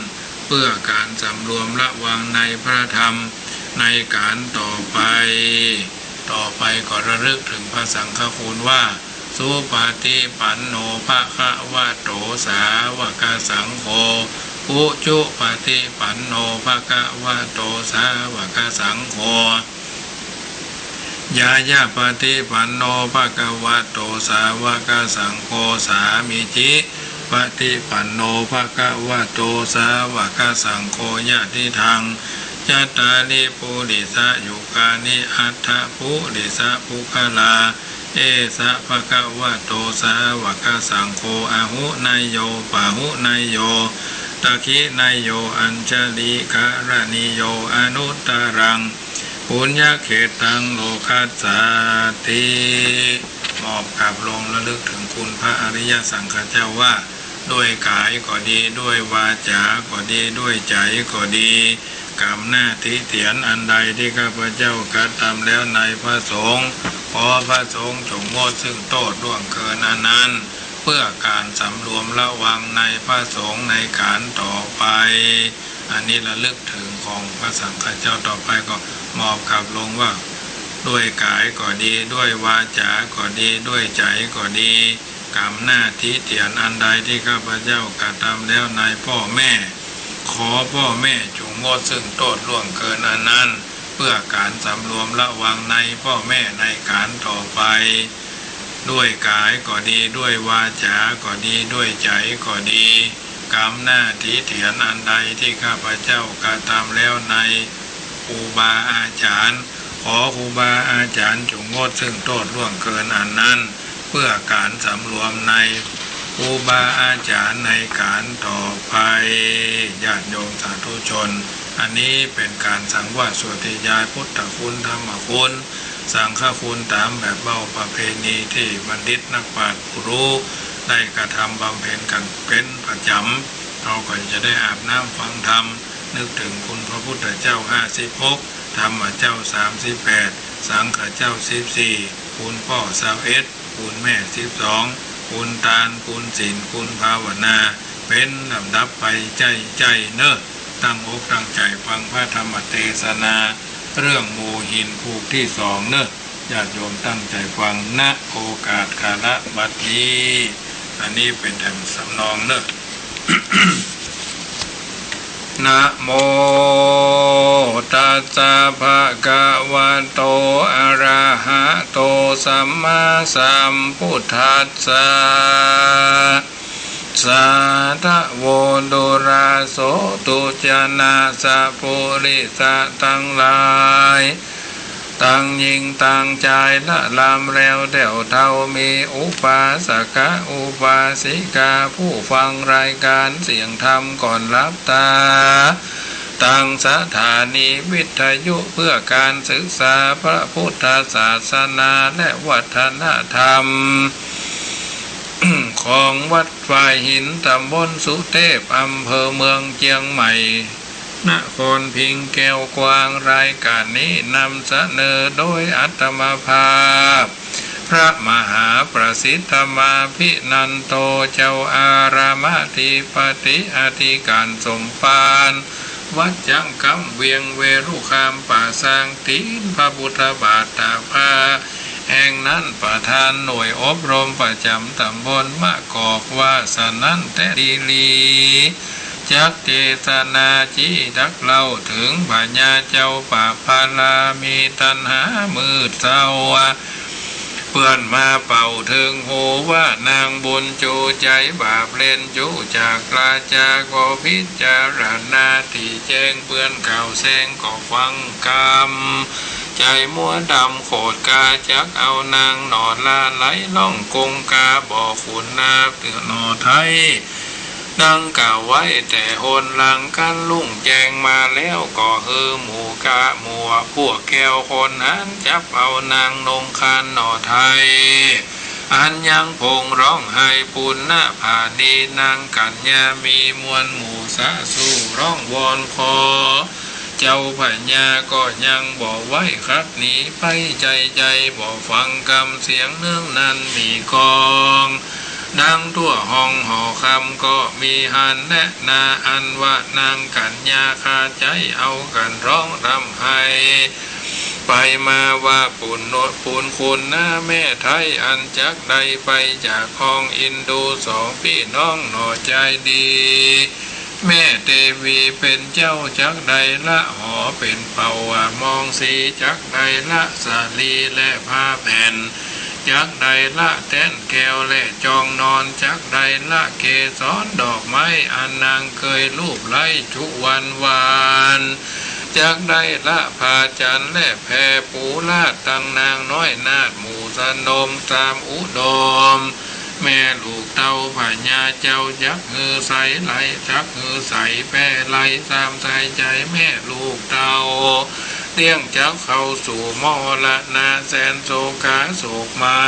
เพื่อการสำรวมระวังในพระธรรมในการต่อไปก็ระลึกถึงพระสังฆคุณว่าสุปฏิปันโนภะคะวะโตสาวกสังโฆอุจุปฏิปันโนภะคะวะโตสาวกสังโฆยายาปฏิปันโนภะคะวะโตสาวกสังโฆสามิจิปฏิปันโนภะคะวะโตสาวกสังโฆญาติทังจัตตาริปุริสยุคานิอัฏฐปุริสปุคลาเอสะภะคะวะโตสาวกสังโฆอะหุนายโยปะหุนายโยตะคินายโยอัญชลิกะระนิโยอนุตตรังปุญญเขตังโลคัสสาติมอบกราบลงระลึกถึงคุณพระอริยสังฆเจ้าว่าด้วยกายก็ดีด้วยวาจาก็ดีด้วยใจก็ดีกรรมหน้าที่เถียนอันใดที่ข้าพเจ้ากระทำแล้วในพระสงฆ์ขอพระสงฆ์จงงดซึ่งโทษล่วงเกินอันนั้นเพื่อการสำรวมระวังในพระสงฆ์ในการต่อไปอันนี้ระลึกถึงของพระสังฆเจ้าต่อไปก็มอบกลับลงว่าด้วยกายก็ดีด้วยวาจาก็ดีด้วยใจก็ดีกรรมหน้าที่เถียนอันใดที่ข้าพเจ้ากระทำแล้วในพ่อแม่ขอพ่อแม่จงงดซึ่งโทษล่วงเกินอันนั้นเพื่อการสำรวมระวังในพ่อแม่ในการต่อไปด้วยกายก็ดีด้วยวาจาก็ดีด้วยใจก็ดีกรรมหน้าที่เถียนอันใดที่ข้าพเจ้ากระทำแล้วในครูบาอาจารย์ขอครูบาอาจารย์จงงดซึ่งโทษล่วงเกินอันนั้นเพื่อการสำรวมในครูบาอาจารย์ในการต่อไปญาติโยมสาธุชนอันนี้เป็นการสังวาสสวดยายพุทธคุณธรรมคุณสังฆคุณตามแบบเบาประเพณีที่บัณฑิตนักปราชญ์ผู้รู้ได้กระทำบำเพ็ญกันเป็นประจำเราก็จะได้อาบน้ำฟังธรรมนึกถึงคุณพระพุทธเจ้า56ธรรมเจ้า38สังฆเจ้า14คุณพ่อ21คุณแม่12คุณทานคุณศีลคุณภาวนาเป็นลำดับไปใจเนอะตั้งอกตั้งใจฟังพระธรรมเทศนาเรื่องโมหินผูกที่2เนอะญาติโยมตั้งใจฟังณโอกาสกาลบัดนี้อันนี้เป็นแถมสำนองเนอะ นะโมตัสสะภะคะวะโตอะระหะโตสัมมาสัมพุทธัสสะสัทธโวดุราโสตุจนะสัพพุริสะทั้งหลายตั้งยิ่งตั้งใจละลำแล้วเดี่ยวเท่ามีอุปาสกอุปาสิกาผู้ฟังรายการเสียงธรรมก่อนรับตาตั้งสถานีวิทยุเพื่อการศึกษาพระพุทธศาสนาและวัฒนธรรม ของวัดฝ่ายหินตำบลสุเทพอำเภอเมืองเชียงใหม่นครพิงแก้วกวางรายการนี้นำเสนอโดยอัตมาภาพ พระมหาประสิทธมาภินันโตเจ้าอารามธิปติอธิการสมปานวัดจังกำเวียงเวรุคามป่าสร้างตีนพระพุทธบาทตากผ้าแห่งนั้นประธานหน่วยอบรมประจำตำบลมะกอกว่าสนันแต่ดีลีจักเจตนาจีดักเล่าถึงปัญญาเจ้าป่าพาลามีตัณหามืดเศร้าเพื่อนมาเป่าถึงหูว่านางบุญจูใจบาปเล่นจูจากราจาก็พิจารณาที่แจ้งเปื้อนเก่าแสงก็ฟังกรรมใจมัวดำโขดกาจักเอานางหนอลาไหลล่องกงกาบ่อฝุ่นนาเตือนหนอไทยดังกล่าวไว้แต่หนหลังกันลุ่งแจงมาแล้วก็หมู่กะมัวพวกแก้วคนหันจับเอานางนงคานหนอไทยอันยังพงร้องไห้ปุณณผาดีนางกัญญามีมวลหมู่สะสู้ร้องวอนขอเจ้าพญาก็ยังบอกไว้ครับหนีไปใจบอกฟังคำเสียงเนื่องนั้นมีกองดังทั่วห้องหอคำก็มีหันแนะนาอันว่านางกัญญาคาใจเอากันร้องรำไห้ไปมาว่าปุ่นโนดปุ่นคุณหน้าแม่ไทยอันจักใดไปจากห้องอินดูสองพี่น้องหน่อใจดีแม่เทวีเป็นเจ้าจักใดละหอเป็นเป่ามองสีจักใดละสาลีและผ้าแผ่นจักใดละแต้นแก้วและจองนอนจักใดละเกสรดอกไม้อันนางเคยลูบไล้ทุกวันวานจักใดละพาจันและแพรปูลาดตังนางน้อยนาดหมู่สนมตามอุดมแม่ลูกเต้าพญาเจ้ายักฮือใสไหลจักฮือใสแป้ไหลตามใจใจแม่ลูกเต้าเลี้ยงจักเข้าสู่มอละนาแสนโศกาโศกไม้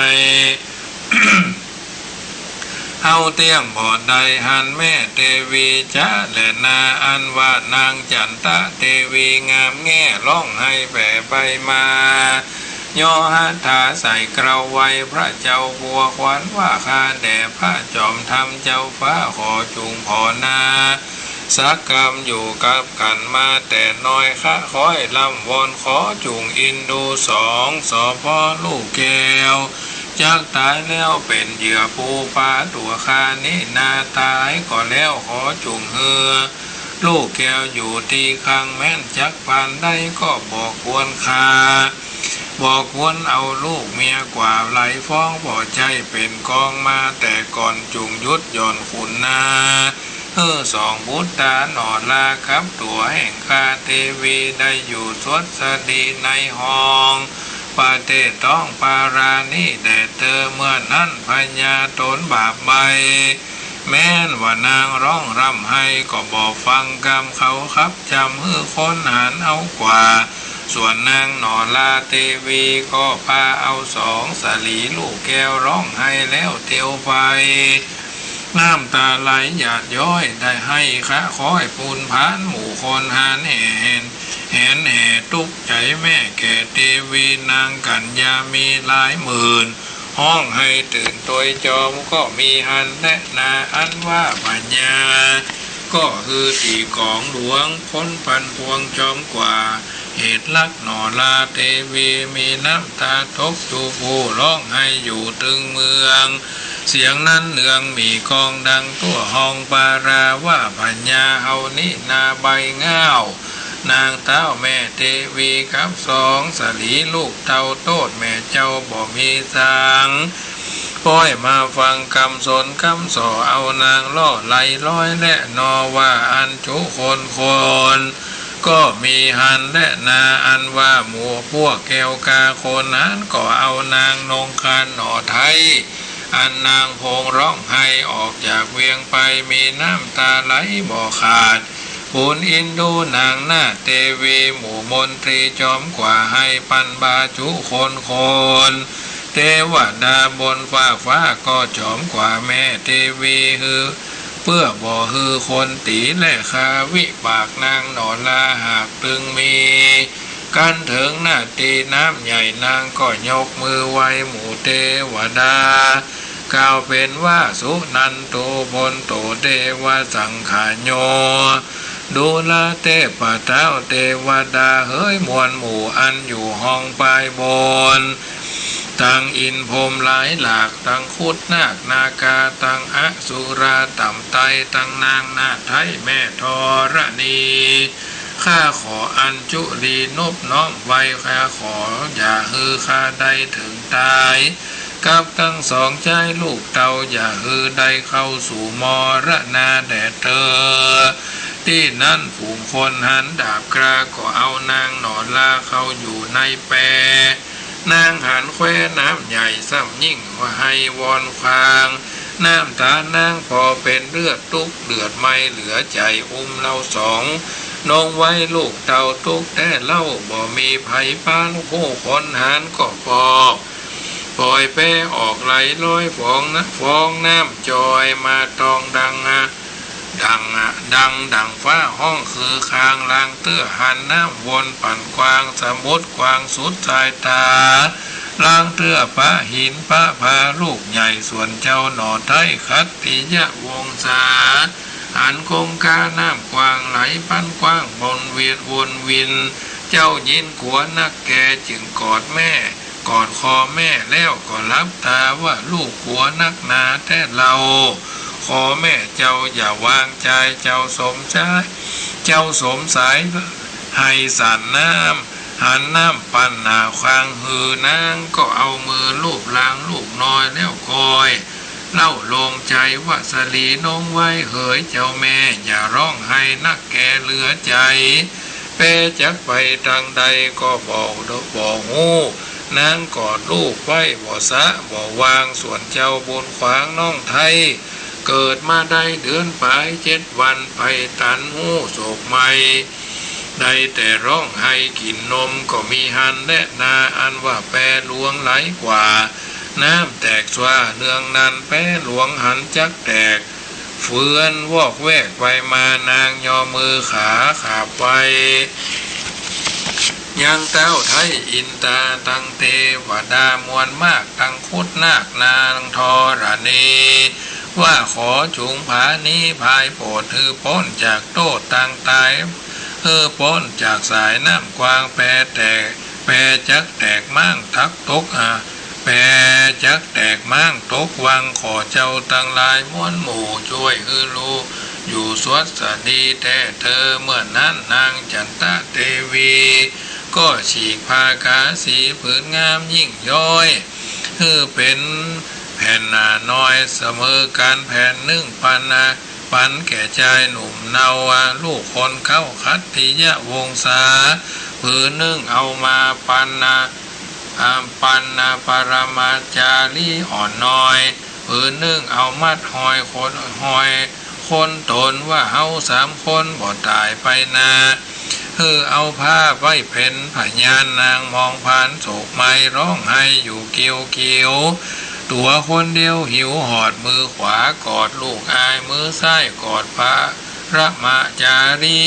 เอาเตี้ยมบอดใดหันแม่เทวีจ้าและนาอันว่านางจันตะเทวีงามแง่ร้องให้แผ่ไปมาย่อหัตถาใส่เกราไว้พระเจ้าบัวขวัญว่าข้าแด่พระจอมธรรมเจ้าฟ้าขอจุงพอนาสักกรรมอยู่กับกันมาแต่น้อยข้าคอยลำวอนขอจุงอินดูสองสอพ่อลูกแก้วจากตายแล้วเป็นเหยื่อปูปลาตัวคานี้นาตายก็แล้วขอจุงเฮือลูกแก้วอยู่ที่ข้างแม่นจักปานได้ก็บอกควรคาบอกควรเอาลูกเมียกว่าไหลฟ้องบ่ใจเป็นกองมาแต่ก่อนจุงยุดย่อนขุนนาสองพุทธาหนอลาครับตัวแห่งคาเทวีได้อยู่สวดสดีในห้องปาเตต้องปาราณีแด่เธอเมื่อนั้นพญาตนบาปใบแม้นว่านางร้องรำให้ก็บอกฟังกรรมเขาครับจำคนหันเอากว่าส่วนนางหนอลาเทวีก็พาเอาสองสลีลูกแก้วร้องให้แล้วเตียวไปน้ำตาไหลหยาดย้อยได้ให้คะคอยปูนพานหมู่คนหานแห่ตุกใจแม่แก่เทวีนางกัญญามีหลายหมื่นห้องให้ตื่นตัวจอมก็มีหันและนาอันว่าปัญญาก็คือตีกองหลวงพ้นพันพวงจอมกว่าเหตุลักหนอลาเทวีมีน้ำตาทกจูผู้ร้องให้อยู่ตึงเมืองเสียงนั้นเนืองมีกองดังตัวห้องปาราว่าปัญญาเอานินาใบง่าวนางเต้าแม่เทวีกับสองสลีลูกเต้าโตดแม่เจ้าบ่มีสางป้อยมาฟังคำสนคำสอเอานางล่อไหลร้อยและนอว่าอันจุคนก็มีหันและนาอันว่าหมู่พวกแก้วกาคนนั้นก็เอานางนงคานหนอไทยอันนางพงร้องไห้ออกจากเวียงไปมีน้ำตาไหลบ่ขาดปูนอินดูนางหน้าเทวีหมู่มนตรีจอมกว่าให้ปันบาจุคนเทวดาบนฟ้าก็จอมกว่าแม่เทวีเพื่อบ่คนตีและคาวิปากนางหนอลาหากตึงมี กันถึงหน้าตีน้ำใหญ่นางก็ยกมือไหวหมู่เทวดากล่าวเป็นว่าสุนันโตบนโตเทวสังขารโยดูลาเทพเท้าเทวดาเฮ้ยมวลหมู่อันอยู่ห้องปลายบนตั้งอินพรหมหลายหลากตั้งคุดนาคนาคาตั้งอสุราต่ำไตตั้งนางนาไทยแม่ธรณีข้าขออัญจุลีนบน้อมไว้ข้าขออย่าฮือข้าใดถึงตายกับทั้งสองใจลูกเต่าอย่าฮือใดเข้าสู่มรณะแด่เธอที่นั่นฝูงคนหันดาบกราก็เอานางหนอนลาเข้าอยู่ในแปรนางหันแควน้ำใหญ่ซ้ำยิ่งว่าให้วอนควางน้ำตานางพอเป็นเลือดตุกเดือดไม่เหลือใจเราสองนองไว้ลูกเต่าตุกแต่เล่าบ่มีไผป้านผู้คนหันก็พอปล่อยแป้ออกไหลลอยฟองน้ำจอยมาตองดังฟ้าห้องคือคางลางเตื้อหันน้ำวนปั่นกวางสมุดกวางสุดสายตาลางเตื้อพระหินพระพาลูกใหญ่ส่วนเจ้าหน่อไทยคัดปิยวงศาหันคงคาน้ำกวางไหลปั้นกว้างบนเวียดวนวินเจ้ายินขัวนักแกจึงกอดแม่กอดคอแม่แล้วก็รับตาว่าลูกขัวนักนาแท้เราขอแม่เจ้าอย่าวางใจเจ้าสมใจเจ้าสมสายให้สั่นน้ำหันน้ำปั่นหนาควางหือนางก็เอามือลูบล้างลูกน้อยแล้วคอยเล่าลงใจว่าสลีน้องไว้เหยเจ้าแม่อย่าร้องให้นักแกเหลือใจเปจักไปทางใดก็บอกหูนางกอดลูกไว้บ่สะบ่วางส่วนเจ้าบนขวางน้องไทยเกิดมาได้เดือนไป7 วันไปตันหูโศกใหม่ได้แต่ร้องให้กินนมก็มีหันและนาอันว่าแปรหลวงไหลกว่าน้ำแตกสว่าเนืองนั้นแปรหลวงหันจักแตกเฟือนวอกแวกไปมานางยอมือขาขาไปยังเต้าไทยอินตาตั้งเทวดามวลมากตั้งคุดนาคนางธรณีว่าขอจุงผานี้ภายโปรดฮือพ้นจากโทษต่างตายพ้นจากสายน้ำกวางแปรจักแตกมั่งทักตกแปรจักแตกมั่งตกวังขอเจ้าตั้งลายม้วนหมู่ช่วยลูอยู่สวัสดีแต่เธอเมื่อนั้นนางจันตะเทวีก็ฉีกผ้ากาสีผืนงามยิ่งย้อยเป็นแผ่นหนาน้อยเสมอการแผ่นนึ่งปันแก่ใจหนุ่มเนาลูกคนเข้าคัดทิยวงศาผืนนึ่งเอามาปันนาปรมาจารีอ่อนน้อยผืนนึ่งเอามัดหอยคนตนว่าเฮา3 คนบ่ตายไปนาเอาผ้าไว้เพ็นพญานนางมองผ่านโศกไม้ร้องไห้อยู่เกียวตัวคนเดียวหิวหอดมือขวากอดลูกอายมือซ้ายกอดพระมาจารี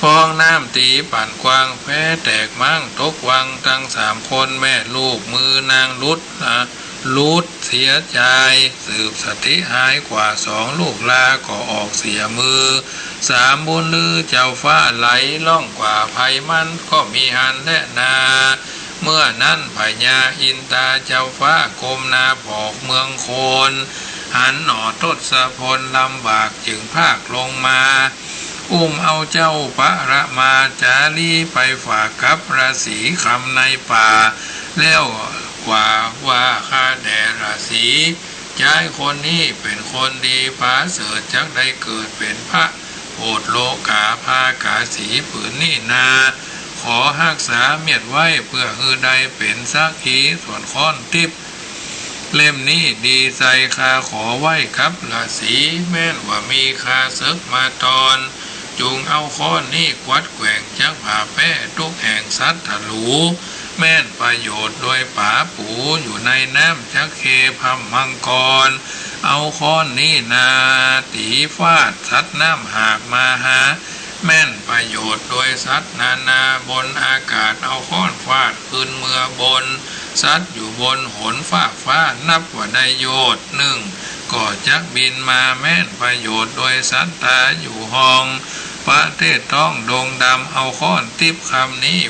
ฟองน้ำตีปั่นกวางแพ้แตกมั่งตกวังตั้ง3 คนแม่ลูกมือนางลุดเสียใจสืบสติหายกว่า2 ลูกลาก็ออกเสียมือ3 บุญลือเจ้าฟ้าไหลล่องกว่าภัยมันก็มีหันและนาเมื่อนั้นพญาอินตาเจ้าฟ้ากรมนาบอกเมืองโคนหันหน่อทศพลลำบากจึงภาคลงมาเอาเจ้าพระมาจารีไปฝากกับราศีคำในป่าแล้วว่าข้าแด่ราศีใจคนนี้เป็นคนดีผาเสริฐจักได้เกิดเป็นพระโอษโลกาภากาสีผืนนี่นาขอรักษาเมียดไว้เพื่อฮือใดเป็นสักขีส่วนค้อนทิพเล่มนี้ดีใจคาขอไว้ครับราศีแม่นว่ามีคาศึกมาตอนจุงเอาค้อนนี้กวัดแกว่งจักผ่าแป้ทุกแห่งสัตว์ถลูแม่นประโยชน์โดยป่าปูอยู่ในน้ำจักเคพัมมังกรเอาค้อนนี้นาตีฟาดสัตว์น้ำหากมาหา แม่นประโยชน์โดยสัตว์นานาบนอากาศเอาค้อนฟาดขึ้นเมื่อบนสัตว์อยู่บนหนฟากฟ้านับว่าได้โยชน์หนึ่งก็จักบินมาแม่นประโยชน์โดยสัตว์ตาอยู่ห้องประเทศต้องดงดำเอาค้อนติบคำนี้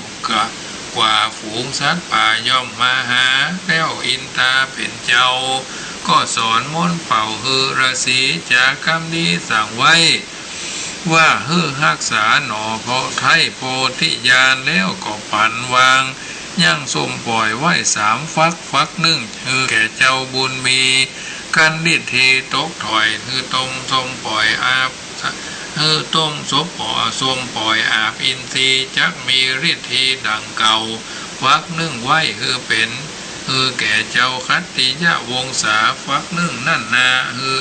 กว่าฝูงสัตว์ป่าย่อมมาหาแล้วอินตาเป็นเจ้าก็สอนมนต์เป่าฮือฤาษีจากคำนี้สั่งไว้ว่าฮือรักษาหนอเพราะไทยโพธิญาณแล้วก็ปันวางย่างสมปล่อยไว้ฟักหนึ่งคือแก่เจ้าบุญมีกันดิทีตกถอยคือต้มสมปล่อยอาบต้มศพปอสมปล่อยอาบอินทรีจักมีฤทธีดังเก่าฟักนึ่งไว้คือเป็นแก่เจ้าคัตติยะวงศาฟักนึ่งนั่นนา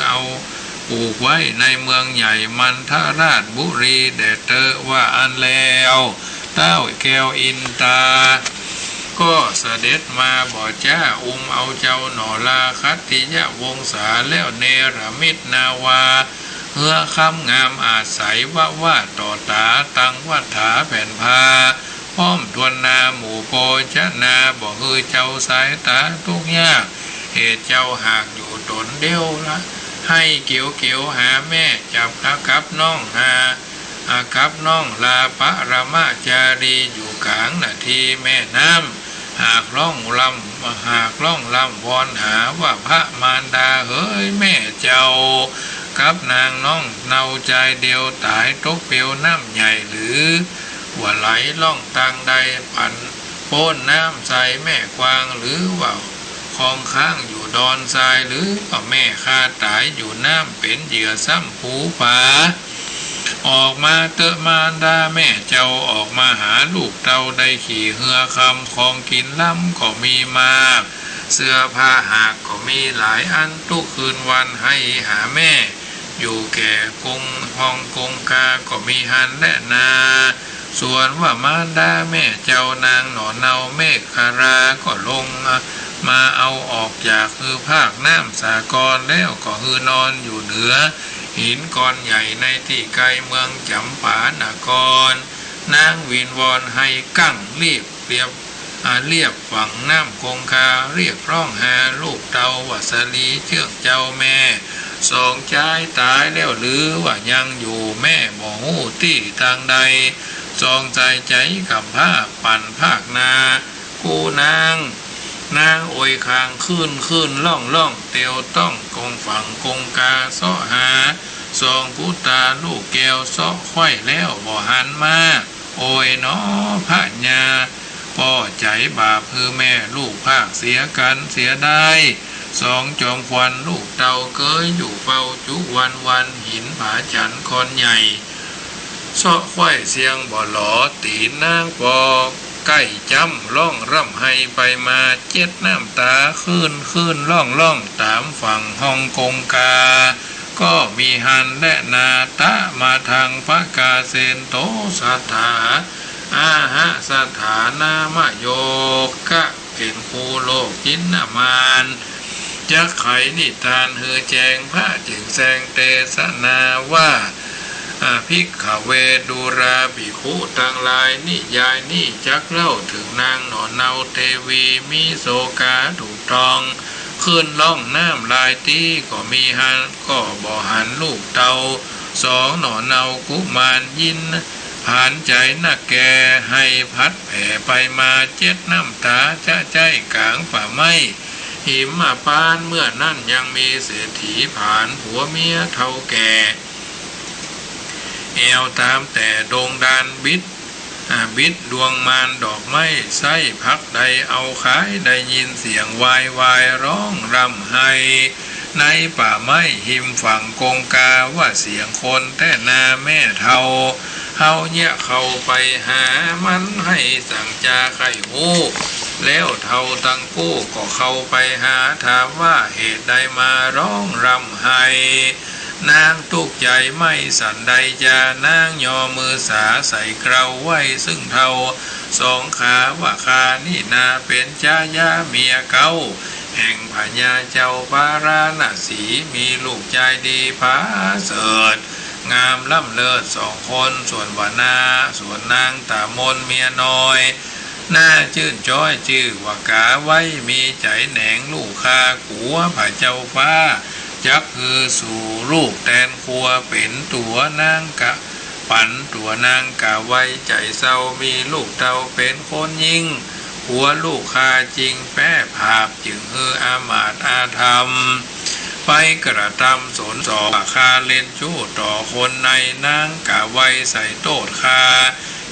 เอาปลูกไว้ในเมืองใหญ่มันทราชบุรีแดดเตอว่าอันแล้วเต้าแก้วอินตาก็เสด็จมาบ่จ้าเอาเจ้าหนอลาคัตติยะวงศาแล้วเนรมิตนาวาคำงามอาศัยว่าต่อตาตังวัฏฐาแผ่นพาพร้อมทวนนาหมู่โพชนาบ่เจ้าสายตาทุกยากเหตุเจ้าหากอยู่ตนเดียวละให้เกี่ยวหาแม่จับกับน้องหากับน้องลาปะระมาจารีอยู่กลางนาทีแม่น้ำหากล่องลำวอนหาว่าพระมารดาเฮ้ยแม่เจ้ากับนางน้องเนาใจเดียวตายตกเปียวน้ำใหญ่หรือว่าไหลล่องตังใดปันโป้นน้ำใสแม่กวางหรือว่าคลองค้างอยู่ดอนทรายหรือว่าแม่คาตายอยู่น้ำเป็นเหยื่อซ้ำผูผาออกมาเตอะมารดาแม่เจ้าออกมาหาลูกเต้าได้ขี่เหือคำของกินล้ำก็มีมากเสื้อผ้าหากก็มีหลายอันทุกคืนวันให้หาแม่อยู่แก่กงห้องกงกาก็มีหันและนาส่วนว่ามารดาแม่เจ้านางหนอเนาเมฆคาราก็ลงมาเอาออกจากภาคน้ำสากรแล้วก็นอนอยู่เหนือหินก้อนใหญ่ในที่ไกลเมืองจำปานครนางวินวอนให้กั้งรีบเรียบฝั่งน้ำคงคาเรียกร้องหาลูกเตาวัสลีเชือกเจ้าแม่สองใจตายแล้วหรือว่ายังอยู่แม่บ่หูที่ทางใดสองใจกับผ้าปั่นภาคนากูนางโอยคางขึ้นล่องเตียวต้องกงฝั่งกงกาซ้อหาสองผู้ตาลูกแก้วซ้อไข่แล้วบ่หันมาโอยน้อพระญาพ่อใจบาปแม่ลูกภาคเสียกันเสียได้สองจอมควันลูกเต่าเกยอยู่เฝ้าจุวันหินผาจันคอนใหญ่ซ้อไข่เสียงบ่หลอตีนางปอใกล้จำล่องร่ำให้ไปมาเจ็ดน้ำตาขึ้นล่องตามฝั่งห้องกงกาก็มีหันและนาตะมาทางพระกาเซนโตสถาอาหะสถานามโยกะเป็นภูโลกจินนามานจะไขนิทานแจงพระจึงแสงเตสนาว่าภิกขเวดูราภิกขุทั้งหลายนิยายนี่จักเล่าถึงนางหนอนเนาเทวีมีโสกาถูกต้องขึ้นล่องน้ำลายตีก็มีหันก็บ่หันลูกเตาสองหนอนเนากุมารยินผ่านใจนักแกให้พัดแผ่ไปมาเจ็ดน้ำตาจะใจกลางป่าไม้หิมปานเมื่อนั่นยังมีเศรษฐีผ่านผัวเมียเท่าแก่แอวตามแต่ดงดานบิดดวงมารดอกไม้ไส้พักใดเอาขายได้ยินเสียงวายร้องรำไห้ในป่าไม้หิมฝั่งกงกาว่าเสียงคนแต่นาแม่เท่าเฮาเนี่ยเข้าไปหามันให้สั่งจาไข่หูแล้วเท่าตั้งกู้ก็เข้าไปหาถามว่าเหตุใดมาร้องรำไห้นางตุกใจไม่สั่นใดจานางยอมือสาใส่เกลาไว้ซึ่งเท่าสองขาว่าคานี่นาเป็นจ้ายาเมียเก่าแห่งพญาเจ้าปาราณสีมีลูกใจดีผาเสด งามล่ำเลิศ2 คนส่วนวานาส่วนนางตามนเมียน้อยหน้าชื่นจ้อยชื่อว่ากาไว้มีใจแหนงลูกคากัวผาเจ้าฟ้าจักคือสู่ลูกแตนครัวเป็นตัวนางกะปันตัวนางกะไว้ใจเศร้ามีลูกเต้าเป็นคนยิ่งหัวลูกคาจริงแป้ภาพจึงอามาตอาธรรมไปกระทำสนสอคาเล่นชู้ต่อคนในนางกะไว้ใส่โตดคา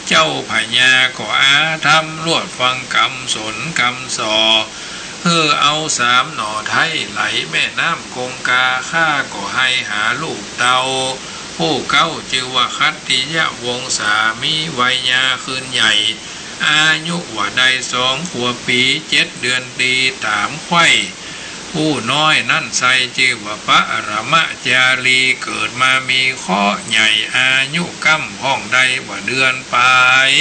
เจ้าพญาก็อาธรรมลวดฟังกำสนกำสอเอา3 หน่อไทยไหลแม่น้ำคงกาข้าก็ให้หาลูกเตาผู้เก้าชื่อว่าคัตติยวงศามีวัยยาคืนใหญ่อายุว่าได้2 ขวบปี 7 เดือนตีตามไข่ผู้น้อยนั่นใส่ชื่อว่าปะรมจารีเกิดมามีข้อใหญ่อายุก้ำห้องได้ว่าเดือนปลาย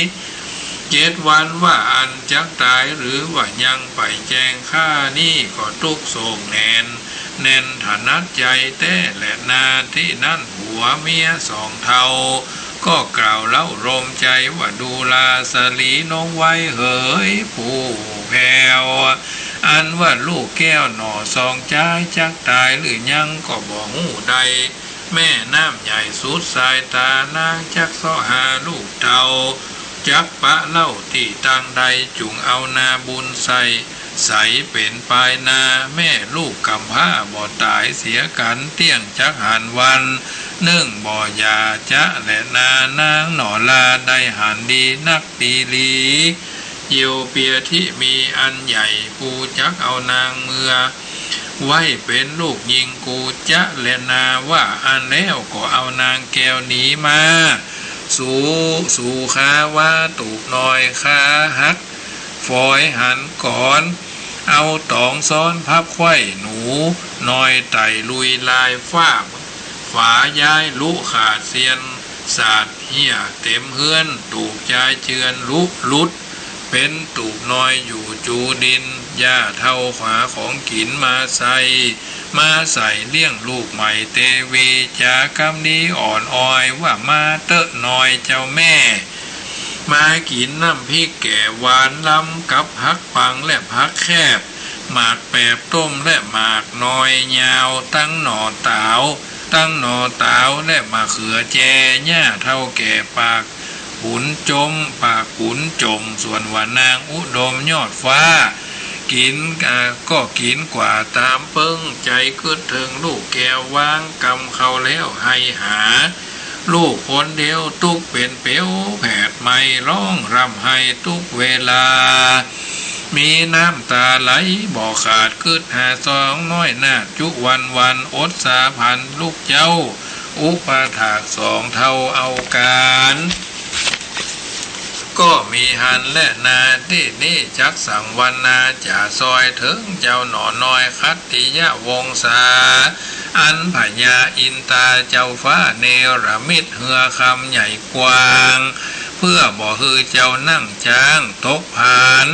7 วันว่าอันจักตายหรือว่ายังไปแจงข้านี่ก็ทุกโศกแน่นถนัดใจแต่และนาที่นั่นหัวเมีย2 เท่าก็กล่าวเล่ารมใจว่าดูลาสลีน้องไว้เหยผู้แผ่วอันว่าลูกแก้วหน่อ2 ใจจักตายหรือยังก็บ่หูใดแม่น้ำใหญ่สุดสายตานางจักซ้อหาลูกเต่าจักปะเล่าที่ตั้งใดจุงเอานาบุญใส่เป็นปลายนาแม่ลูกกำพร้าบ่ตายเสียกันเตี้ยงจักหันวันบ่ยาจะและนานางหน่อลาได้หันดีนักตีลีเยียวเปียที่มีอันใหญ่ปูจักเอานางเมือไว้เป็นลูกยิงกูจะและนาว่าอันแล้วก็เอานางแก้วหนีมาสู่คาว่าตูบน้อยคาหักฝอยหันก่อนเอาตองซ้อนพับไข่หนูน้อยไต่ลุยลายฟ้าฝาย้ายลุขาดเสียนสาดเหี้ยเต็มเฮือนตูบใจเชือนลุดเป็นตูบน้อยอยู่จูดินย่าเท่าขวาของกินมาใส่เลี้ยงลูกใหม่เตวีจากำนี้อ่อนอ้อยว่ามาเตอะน้อยเจ้าแม่มากินน้ำพริกแก่หวานล้ำกับพักปังและพักแคบหมากแปบต้มและหมากน้อยยาวตั้งหน่อเต๋าและมะเขือแจหญ้าเท่าแก่ปากขุนจมปากขุนจมส่วนว่านางอุดมยอดฟ้ากินก็กินกว่าตามเปิ้งใจคืดถึงลูกแก้ววางกำเขาแล้วให้หาลูกคนเดียวตุกเป็นเปียวแผดไม่ร้องรำให้ทุกเวลามีน้ำตาไหลบ่ขาดคืดหา2 น้อยนาจุวันอดสาพันลูกเจ้าอุปถาก2 เท่าเอาการก็มีหันและนาที่นี่จักสั่งวันนาจะซอยถึงเจ้าหน่อน้อยคัตติยวงศาอันพญาอินตาเจ้าฟ้าเนรมิตเหือคำใหญ่กว้างเพื่อบ่ฮือเจ้านั่งจ้างตกผาน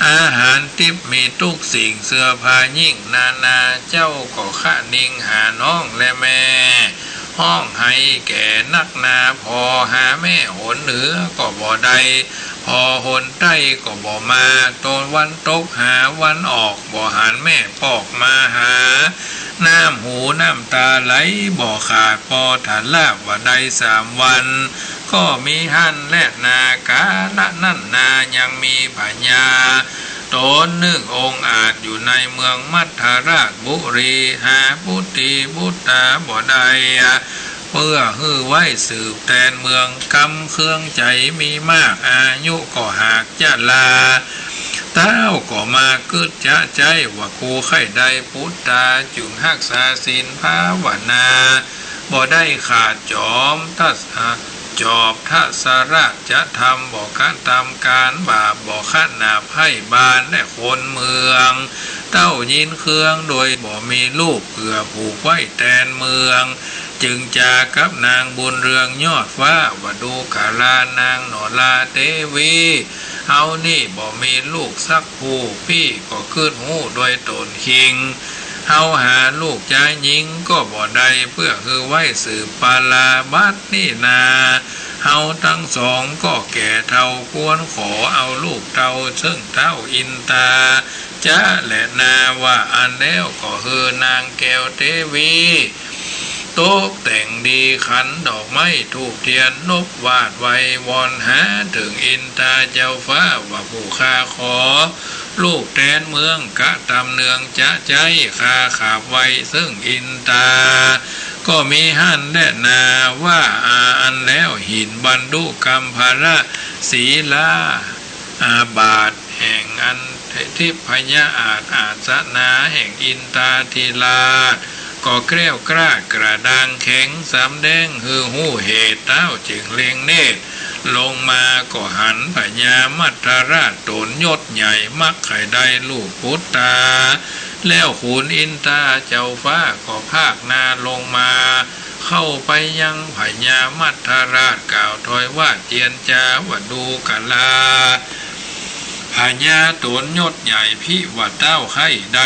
อาหารทิพมีทุกสิ่งเสื้อผ้ายิ่งนาเจ้าก็ข้านิ่งหาน้องและแม่ห้องให้แก่นักนาพอหาแม่หนเหนือก็บ่ได้พอหนใต้ก็บ่มาตนวันตกหาวันออกบ่หันแม่ปอกมาหาน้ำหูน้ำตาไหลบ่ขาดพอฐานลาบว่าได้3 วันก็มีหันและนากาละนั่นนายังมีพญาตนองค์อาจอยู่ในเมืองมัทราชบุรีหาพุทธิบุตตาบ่ได้เพื่อฮือไว้สืบแทนเมืองกำเครื่องใจมีมากอายุก็หากจะลาเต้าก็มาเกิดจะใจว่ากูไข่ได้พุทธาจึงหักษาศีลภาวนาบ่ได้ขาดจอมจอบทัศราชจะทำบ่การทำการบาปบ่ขัดนาไพ่บานและคนเมืองเต้ายินเครื่องโดยบ่มีลูกเกือผูกไว้แทนเมืองจึงจากับนางบุญเรืองยอดฟ้าว่าดูกาลานางหนอลาเทวีเฮานี่บ่มีลูกสักผู้พี่ก็ขึ้นหูโดยตนคิง เฮาหาลูกชายหญิงก็บ่ได้เพื่อคือไว้สืบปาลาบัดนี่นาเฮาทั้งสองก็แก่เท่าควรขอเอาลูกเต่าซึ่งเต้าอินตาจะและนาว่าอันแล้วก็คือนางแก้วเทวีโต๊ะแต่งดีขันดอกไม้ถูกเทียนนบวาดไว้วอนหาถึงอินตาเจ้าฟ้าว่าผู้ข้าขอลูกแทนเมืองกะตำเนืองจะใจข้าขาบไว้ซึ่งอินตาก็มีหันและนาว่าอันแล้วหินบรรดุกรรมภาระศีลาอาบาทแห่งอันทิพยอาสนาแห่งอินตาทีลาก็แกล้วกล้ากระดางแข็งสำแดงฮือหู้เหตุเต้าจึงเล็งเนตรลงมาก็หันพญามัทราชตนยศใหญ่มักไข่ได้ลูกพุทธาแล้วขุนอินตาเจ้าฟ้าก็ภาคนาลงมาเข้าไปยังพญามัทราชกล่าวถอยว่าเจียนจาว่าดูกะลาพญาตนยศใหญ่พิว่าเต้าไข่ใด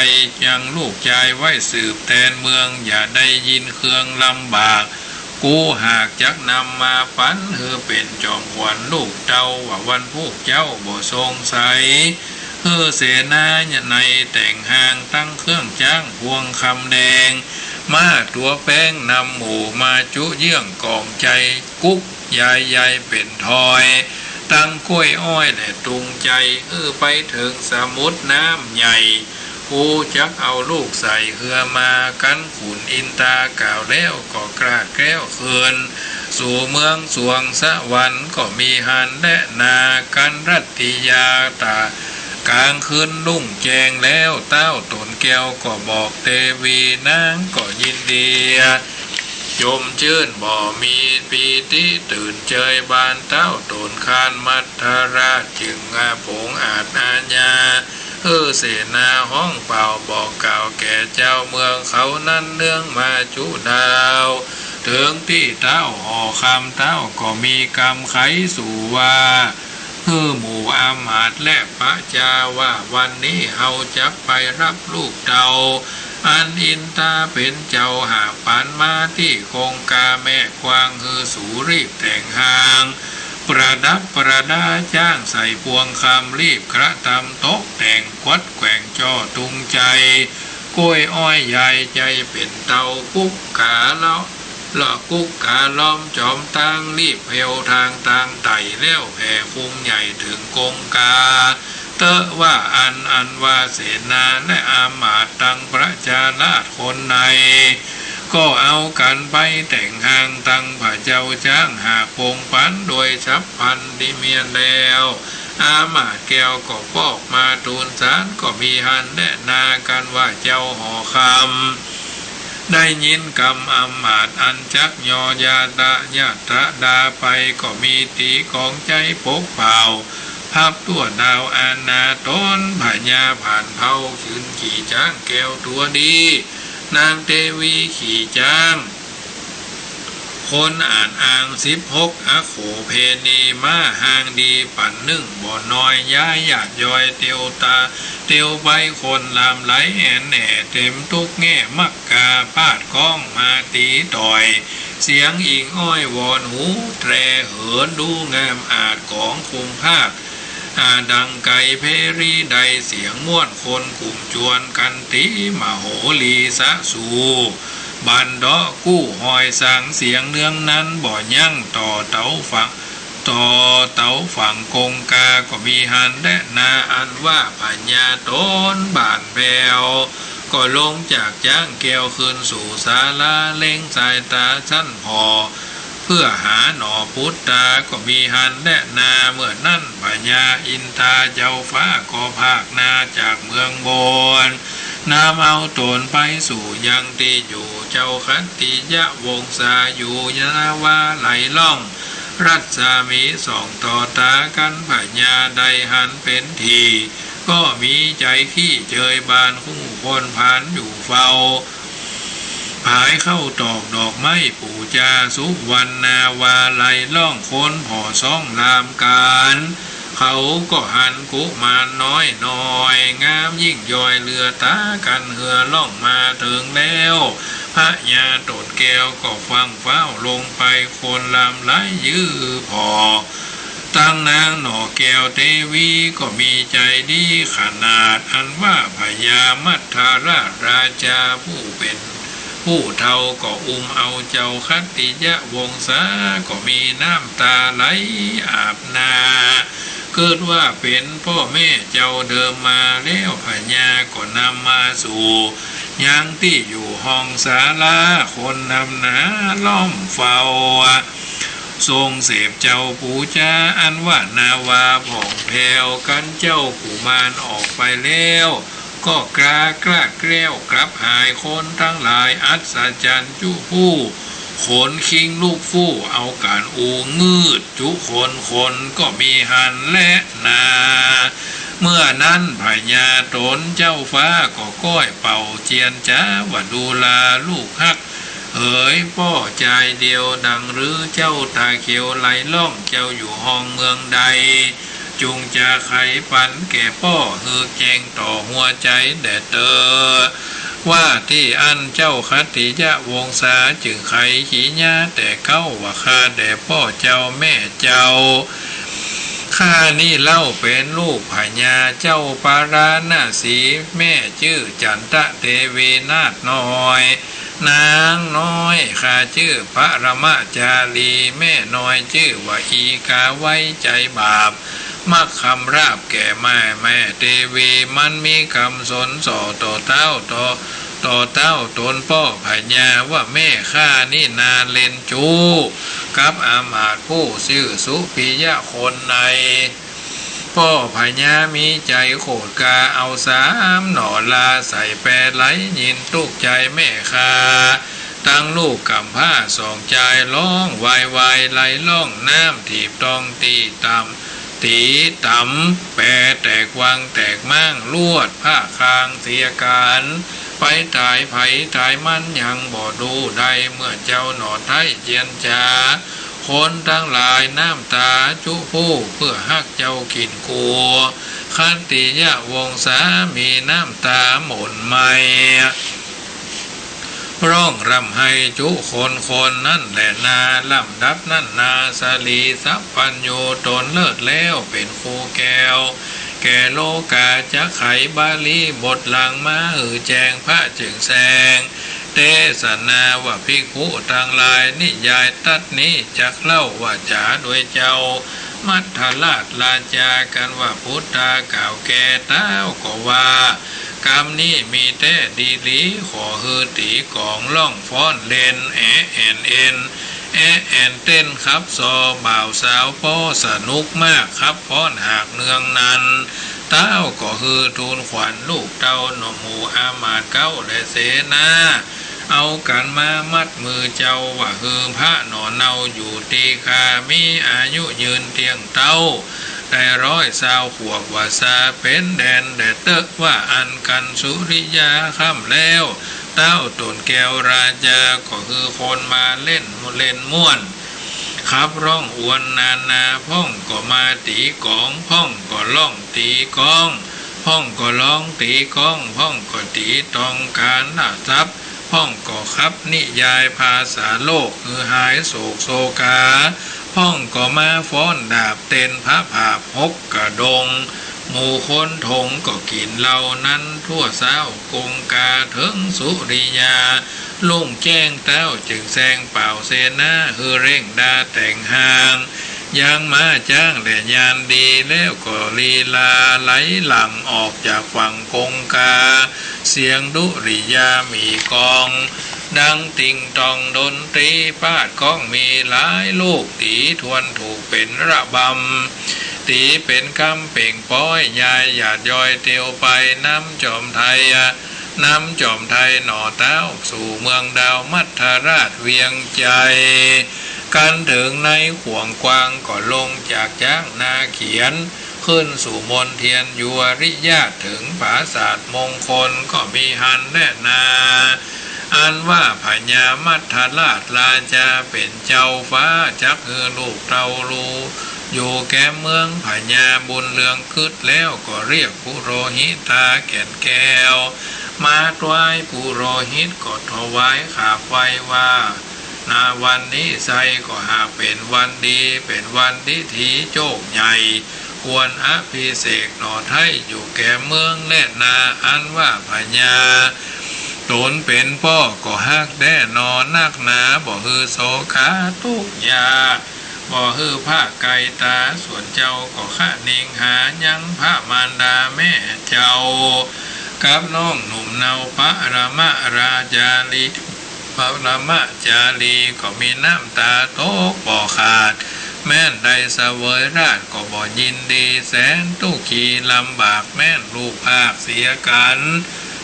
ยังลูกชายไว้สืบแทนเมืองอย่าได้ยินเครื่องลำบากกูหากจักนำมาปันเฮือเป็นจอมขวัญลูกเจ้าว่าวันพวกเจ้าบ่ทรงใสเฮือเสนาในแต่งหางตั้งเครื่องจ้างพวงคำแดงมาตัวแป้งนำหมู่มาจุเยื่องกองใจกุ๊กยายเป็นทอยตั้งกล้วยอ้อยและตุงใจไปถึงสมุทรน้ำใหญ่กูจักเอาลูกใส่เฮือมากันขุนอินตากล่าวแล้วก็กล้าแก้วเคืนสู่เมืองสวงสวรรค์ก็มีหันและนากันรัตติยาตากลางคืนลุ่งแจงแล้วเต้าตนแก้วก็บอกเทวีนางก็ยินดียมชื่นบ่มีปีติตื่นเจยบานเต้าตนคานมัทราชจึงผงอาจอาญาเสนาห้องเป่าบอกกล่าวแก่เจ้าเมืองเขานั้นเนื่องมาจุดาวถึงที่เต้าห่อคำเต้าก็มีกรรมไขสู่ว่าหมู่อามาตย์และพระจาว่าวันนี้เฮาจักไปรับลูกเต่าอันอินตาเป็นเจ้าหาปันมาที่คงกาแม่ควางสูรีบแต่งหางประดับประดาจ้างใส่พวงคำรีบกระทำโต๊ะแต่งควัดแกว่งจอตุงใจกล้วยอ้อยใหญ่ใจเป็นเตากุ๊กกาแล้วละกุ๊กกาล้อมจอมตั้งรีบเพวทางต่างไต่แล้วแผ่คุงใหญ่ถึงกงกาเตอะว่าอันว่าเสนาและอามาตย์ตั้งพระจาราชคนในก็เอากันไปแต่งหางตั้งพระเจ้าจ้างหาพงปันโดยฉับพลันดิเมียนแล้วอามาตย์แก้วก็ปอกมาทูลศาลก็มีหันและนากันว่าเจ้าหอคำได้ยินคำอามาตย์อันจักยอยาตะยะตะดาไปก็มีตีของใจปกเป่าพับตัวดาวอาณาต้นพญาผ่านเผาขึ้นขี่จ้างแก้วตัวดีนางเทวีขี่จ้างคนอ่านอ่าง16อโขเพนีมาหางดีปั่นนึ่งบ่อน้อยย้ายหยาดย้อยเตียวตาเตียวใบคนลามไหลแอนแหน่เต็มทุกแง่มักกาพาดก้องมาตีต่อยเสียงอิงอ้อยวอนหูแตรเหินดูงามอาจของคุมภาคดังไก่เพรีใดเสียงม่วนคนกลุ่มจวนกันตีมโหลีสะสูบันดอกู้หอยสังเสียงเนืองนั้นบ่ยั่งต่อเตาฝั่งกงกาก็มีหันและนาอันว่าพญาต้นบานแปวก็ลงจากจ้างแก้วคืนสู่ศาลาเล็งสายตาชั้นพอเพื่อหาหน่อพุทธาก็มีหันและนาเมื่อนั่นพญาอินทาเจ้าฟ้าก็ภาคนาจากเมืองบนนำเอาตนไปสู่ยังที่อยู่เจ้าคันติยะวงศาอยู่ยนาวาไหลล่องรัศมีสองต่อตากันพญาใดหันเป็นทีก็มีใจขี้เจยบานคู่คนผ่านอยู่เฝ้าผายเข้าตอกดอกไม้ปู่จาสุวรรณาวาไหลล่องคนผ่อซ่องลามการ เขาก็หันกุมารน้อยน้อยงามยิ่งย่อยเรือตากันเหือล่องมาถึงแล้วพระยาตดแก้วก็ฟังเฝ้าลงไปคนลำไหลยื้อพอตั้งนางหน่อแก้วเทวีก็มีใจดีขนาดอันว่าพญามัทธาราชาผู้เป็นผู้เฒ่าก็เอาเจ้าคัตติยวงศาก็มีน้ำตาไหลอาบนาเกิดว่าเป็นพ่อแม่เจ้าเดิมมาแล้วพญาก็นำมาสู่ยังที่อยู่ห้องศาลาคนนำหนาล้อมเฝ้าทรงเสพเจ้าปูจาอันว่านาวาผ่องแผ้วกันเจ้ากุมารออกไปแล้วก็กล้าแกล้วกลับหายคนทั้งหลายอัศจรรย์จุผู้ขนคิงลูกฟู่เอาการงืดจุคนก็มีหันและนาเมื่อนั้นพญาตนเจ้าฟ้าก็ก้อยเป่าเจียนจ้าว่าดูลาลูกฮักพ่อใจเดียวดังหรือเจ้าตาเขียวไหลล่องเจ้าอยู่ห้องเมืองใดจุงจะไขปันแก่พ่อแจงต่อหัวใจแด่เตอว่าที่อันเจ้าคัตติยวงศาจึงไขขีญาแต่เข้าว่าข้าแด่พ่อเจ้าแม่เจ้าข้านี่เล่าเป็นลูกพญาเจ้าปาราณสีแม่ชื่อจันทะเทวีนาถน้อยนางน้อยข้าชื่อพระรมจารีแม่น้อยชื่อว่าอีกาไว้ใจบาปมักคำราบแก่แม่เทวีมันมีคำสนส่อต่อเต้าตนพ่อพญาว่าแม่ข้านี่นาเลนจูกับอามาตย์ผู้ชื่อสุปิยะคนในพ่อพญามีใจโขดกาเอา3 หน่อลาใส่แปรไหลยินตุกใจแม่ข้าตั้งลูกกำผ้า2 ใจร้องวายไหลล่องน้ำถีบตองตีต่ำแปรแตกวังแตกมั่งลวดผ้าคางเสียการไปตายไผ่ตายมันยังบ่ดูได้เมื่อเจ้าหนอไทยเจียนจาคนทั้งหลายน้ำตาจุผู้เพื่อฮักเจ้ากินกัวคันติยวงศามีน้ำตาหม่นไม่ร้องรำให้จุคนนั่นแหละนาลำดับนั่นนาสลีสัพพัญโยตนเลิศแล้วเป็นครูแก้วแก่โลกาจะไขบาลีบทหลังมาแจงพระจึงแสงเทศนาว่าภิกขุทั้งหลายนิยายตัดนี้จักเล่าว่าจาโดยเจ้ามัทธราชราชากันว่าพุทธาก่าวแก่เต้าก็ว่ากรรมนี้มีแต่ดีลีขอตีกองล่องฟ้อนเล่นแอนเต้นครับซอบ่าวสาวพ่อสนุกมากครับฟ้อนหากเนืองนั้นเต้าก็ทูลขวัญลูกเต้าหนอหมู่อามาตย์เก้าและเสนาเอากันมามัดมือเจ้าว่าพระหนอเนาอยู่ตีคามีอายุยืนเตียงเต้าได้120 ขวบว่าซาเป็นแดนแดดเตกว่าอันกันสุริยาค่ำแล้วเต้าตนแก้วราชาก็คนมาเล่นม่วนขับร้องอวนนาพ่องก็มาตีกองพ่องก็ร้องตีกองพ่องก็ร้องตีกองพ่องก็ตีตองการทรัพย์พ่องก็คับนิยายภาษาโลกหายโศกโศกาพ่องก็มาฟ้อนดาบเต้นพระผาพกกระดงหมู่คนทงก็กินเหล่านั้นทั่วเศร้ากงกาถึงสุริยาลุ่งแจ้งเต้าจึงแซงเป่าเสนาเร่งดาแต่งห่างยังมาจ้างแต่ยานดีแล้วก็ลีลาไหลหลังออกจากฝั่งกงกาเสียงดุริยามีกองดังติ่งตองดนตรีปาดก้องมีหลายลูกตีทวนถูกเป็นระบำตีเป็นคำเป่งป้อยยายหยาดย้อยเตียวไปน้ำจอมไทยหน่อเต้าสู่เมืองดาวมัทธราชเวียงใจกันถึงในขวงกวางก็ลงจากจ้างนาเขียนขึ้นสู่มนเทียนยุวริยาถึงปราสาทมงคลก็มีหันและนาอันว่าพญามัทธราชราชาเป็นเจ้าฟ้าจักลูกเต้า อยู่แก่เมืองพญาบุญเรืองคึดแล้วก็เรียกปุโรหิตาแก่นแก้วมาถวายปุโรหิตก็ถวายขาบไว้ว่านาวันนี้ไซก็หากเป็นวันดีเป็นวันที่โชคใหญ่ควรอภิเษกหน่อไทยอยู่แก่เมืองและนาอันว่าพญาตนเป็นพ่อก็ฮักแน่นอนนักหนาบ่ฮือโศกาทุกยาบ่ฮือผ้าไก่ตาส่วนเจ้าก็ข้านิงหายังพระมารดาแม่เจ้ากับน้องหนุ่มเนาพระรามราชาลีพระรามจารีก็มีน้ำตาตกบ่ขาดแม่นได้เสวยราชก็บ่ยินดีแสนตุขีลำบากแม่นลูกภาคเสียกัน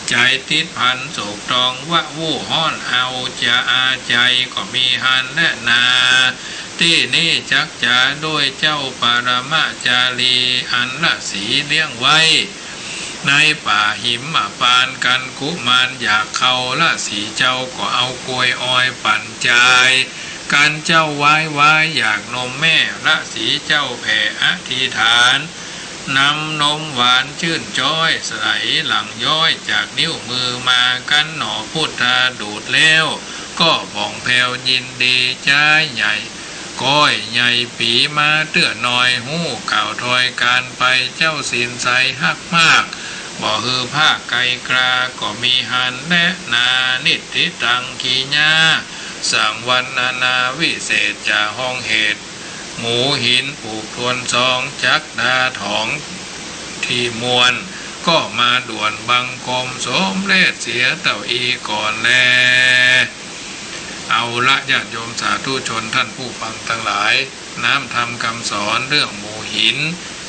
ใจติดพันโศกตองว่าวู่ห้อนเอาจะอาใจก็มีหันและนาที่นี่จักจะด้วยเจ้าปรมาจารีอันละสีเลี้ยงไว้ในป่าหิมปานกันกุมารอยากเข้าละสีเจ้าก็เอากล้วยอ้อยปั่นใจกันเจ้าไว้อยากนมแม่ละสีเจ้าแผ่อธิษฐานนำนมหวานชื่นจ้อยใสหลังย้อยจากนิ้วมือมากันหนอพุทธาดูดแล้วก็บ่องแผ่วยินดีใจใหญ่ก้อยใหญ่ปีมาเตื้อหน่อยหู้เก่าถอยการไปเจ้าสินใสฮักมากบ่ฮือผ้าไก่กราก็มีหันและนานิติตังขีญาสั่งวันนาวิเศษจากห้องเหตุหมูหินผูกทวนซองจักดาถองที่มวลก็มาด่วนบังคมสมเลศเสียเต่าอีก่อนแลเอาละญาติโยมสาธุชนท่านผู้ฟังทั้งหลายน้ำธรรมคำสอนเรื่องหมูหิน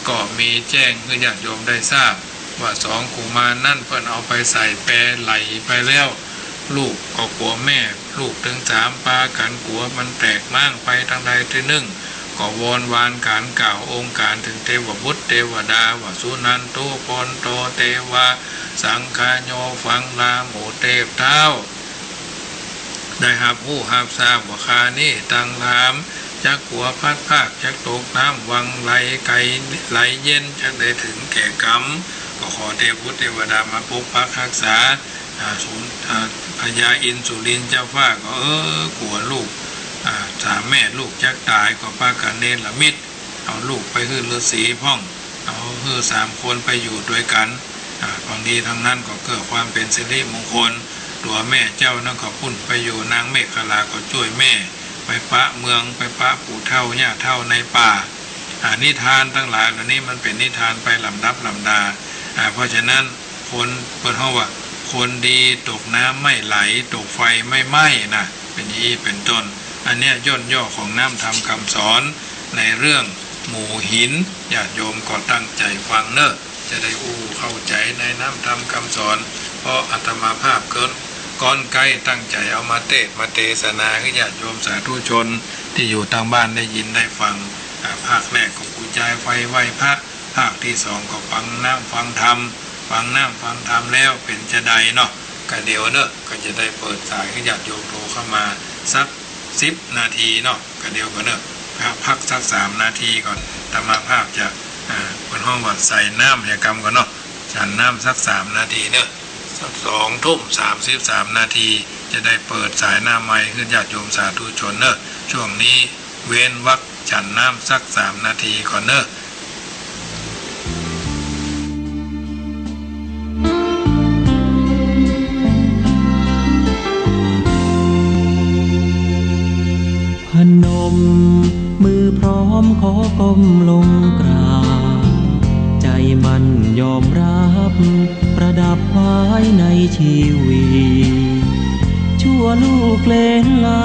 ก็มีแจ้งให้ญาติโยมได้ทราบว่าสองกุมารนั่นเพิ่นเอาไปใส่แปรไหลไปแล้วลูกก็กลัวแม่ลูกถึง3ปากันกลัวมันแตกมั่งไปทางใดที่หนึ่งก็วอนวานการกล่าวองค์การถึงเทวบุตรเทวดาว่าสุนันโตปนโตเทวาสังฆาโยฟังลาหมูเทพเท้าได้หับผู้หับทราบว่าคานี่ตังถามจักขัวพัดภาคจักตกน้ำวังไหลไกไหลเย็นจักได้ถึงแก่กรรมก็ขอเทพบุตรเทวดามาปกปักรักษาศูนย์พญาอินสุรินเจ้าฟ้าก็กลัวลูกสามแม่ลูกจักตายก็พากันเนรละมิตรเอาลูกไปฮื้อฤาษีพ่องเอาฮื้อ3คนไปอยู่ด้วยกันบางทีทั้งนั้นก็เกิดความเป็นสิริมงคลตัวแม่เจ้านั่นก็พุ่นไปอยู่นางเมฆลาก็ช่วยแม่ไปปะเมืองไปปะปู่เฒ่าย่าเฒ่าในป่านิทานทั้งหลายเหล่านี้มันเป็นนิทานไปลำดับลำดาเพราะฉะนั้นคนเปิดห้องว่าคนดีตกน้ำไม่ไหลตกไฟไม่ไหม้นะเป็นอย่างนี้เป็นต้นอันเนี้ยย่นย่อของน้ำธรรมคำสอนในเรื่องหมู่หินญาติโยมก็ตั้งใจฟังเนอะจะได้เข้าใจในน้ำธรรมคำสอนเพราะอาตมาภาพก้อนใกล้ตั้งใจเอามาเทศนาให้ญาติโยมสาธุชนที่อยู่ทางบ้านได้ยินได้ฟังภาคแรกก็ปูจายไฟไหว้พระภาคที่2ก็ฟังน้ำฟังธรรมฟังน้ำฟังธรรมแล้วเป็นจะใดเนาะก็เดี๋ยวเนอะก็จะได้เปิดสายให้ญาติโยมโทรเข้ามาสัก10 นาทีเนาะก็เดี๋ยวก็เนอะพักสัก3 นาทีก่อนธรรมาภาพจะเป็นห้องว่าใส่น้ำยากรรมก่อนเนาะฉันน้ำสัก3 นาทีเนอะสัก2:33 นาทีจะได้เปิดสายหน้าไมค์ให้ญาติโยมสาธุชนเนอะช่วงนี้เว้นวรรคฉันน้ำสัก3 นาทีก่อนเนอะพนมมือพร้อมขอก้มลงกราบใจมันยอมรับประดับไว้ในชีวิตชั่วลูกเลนหลา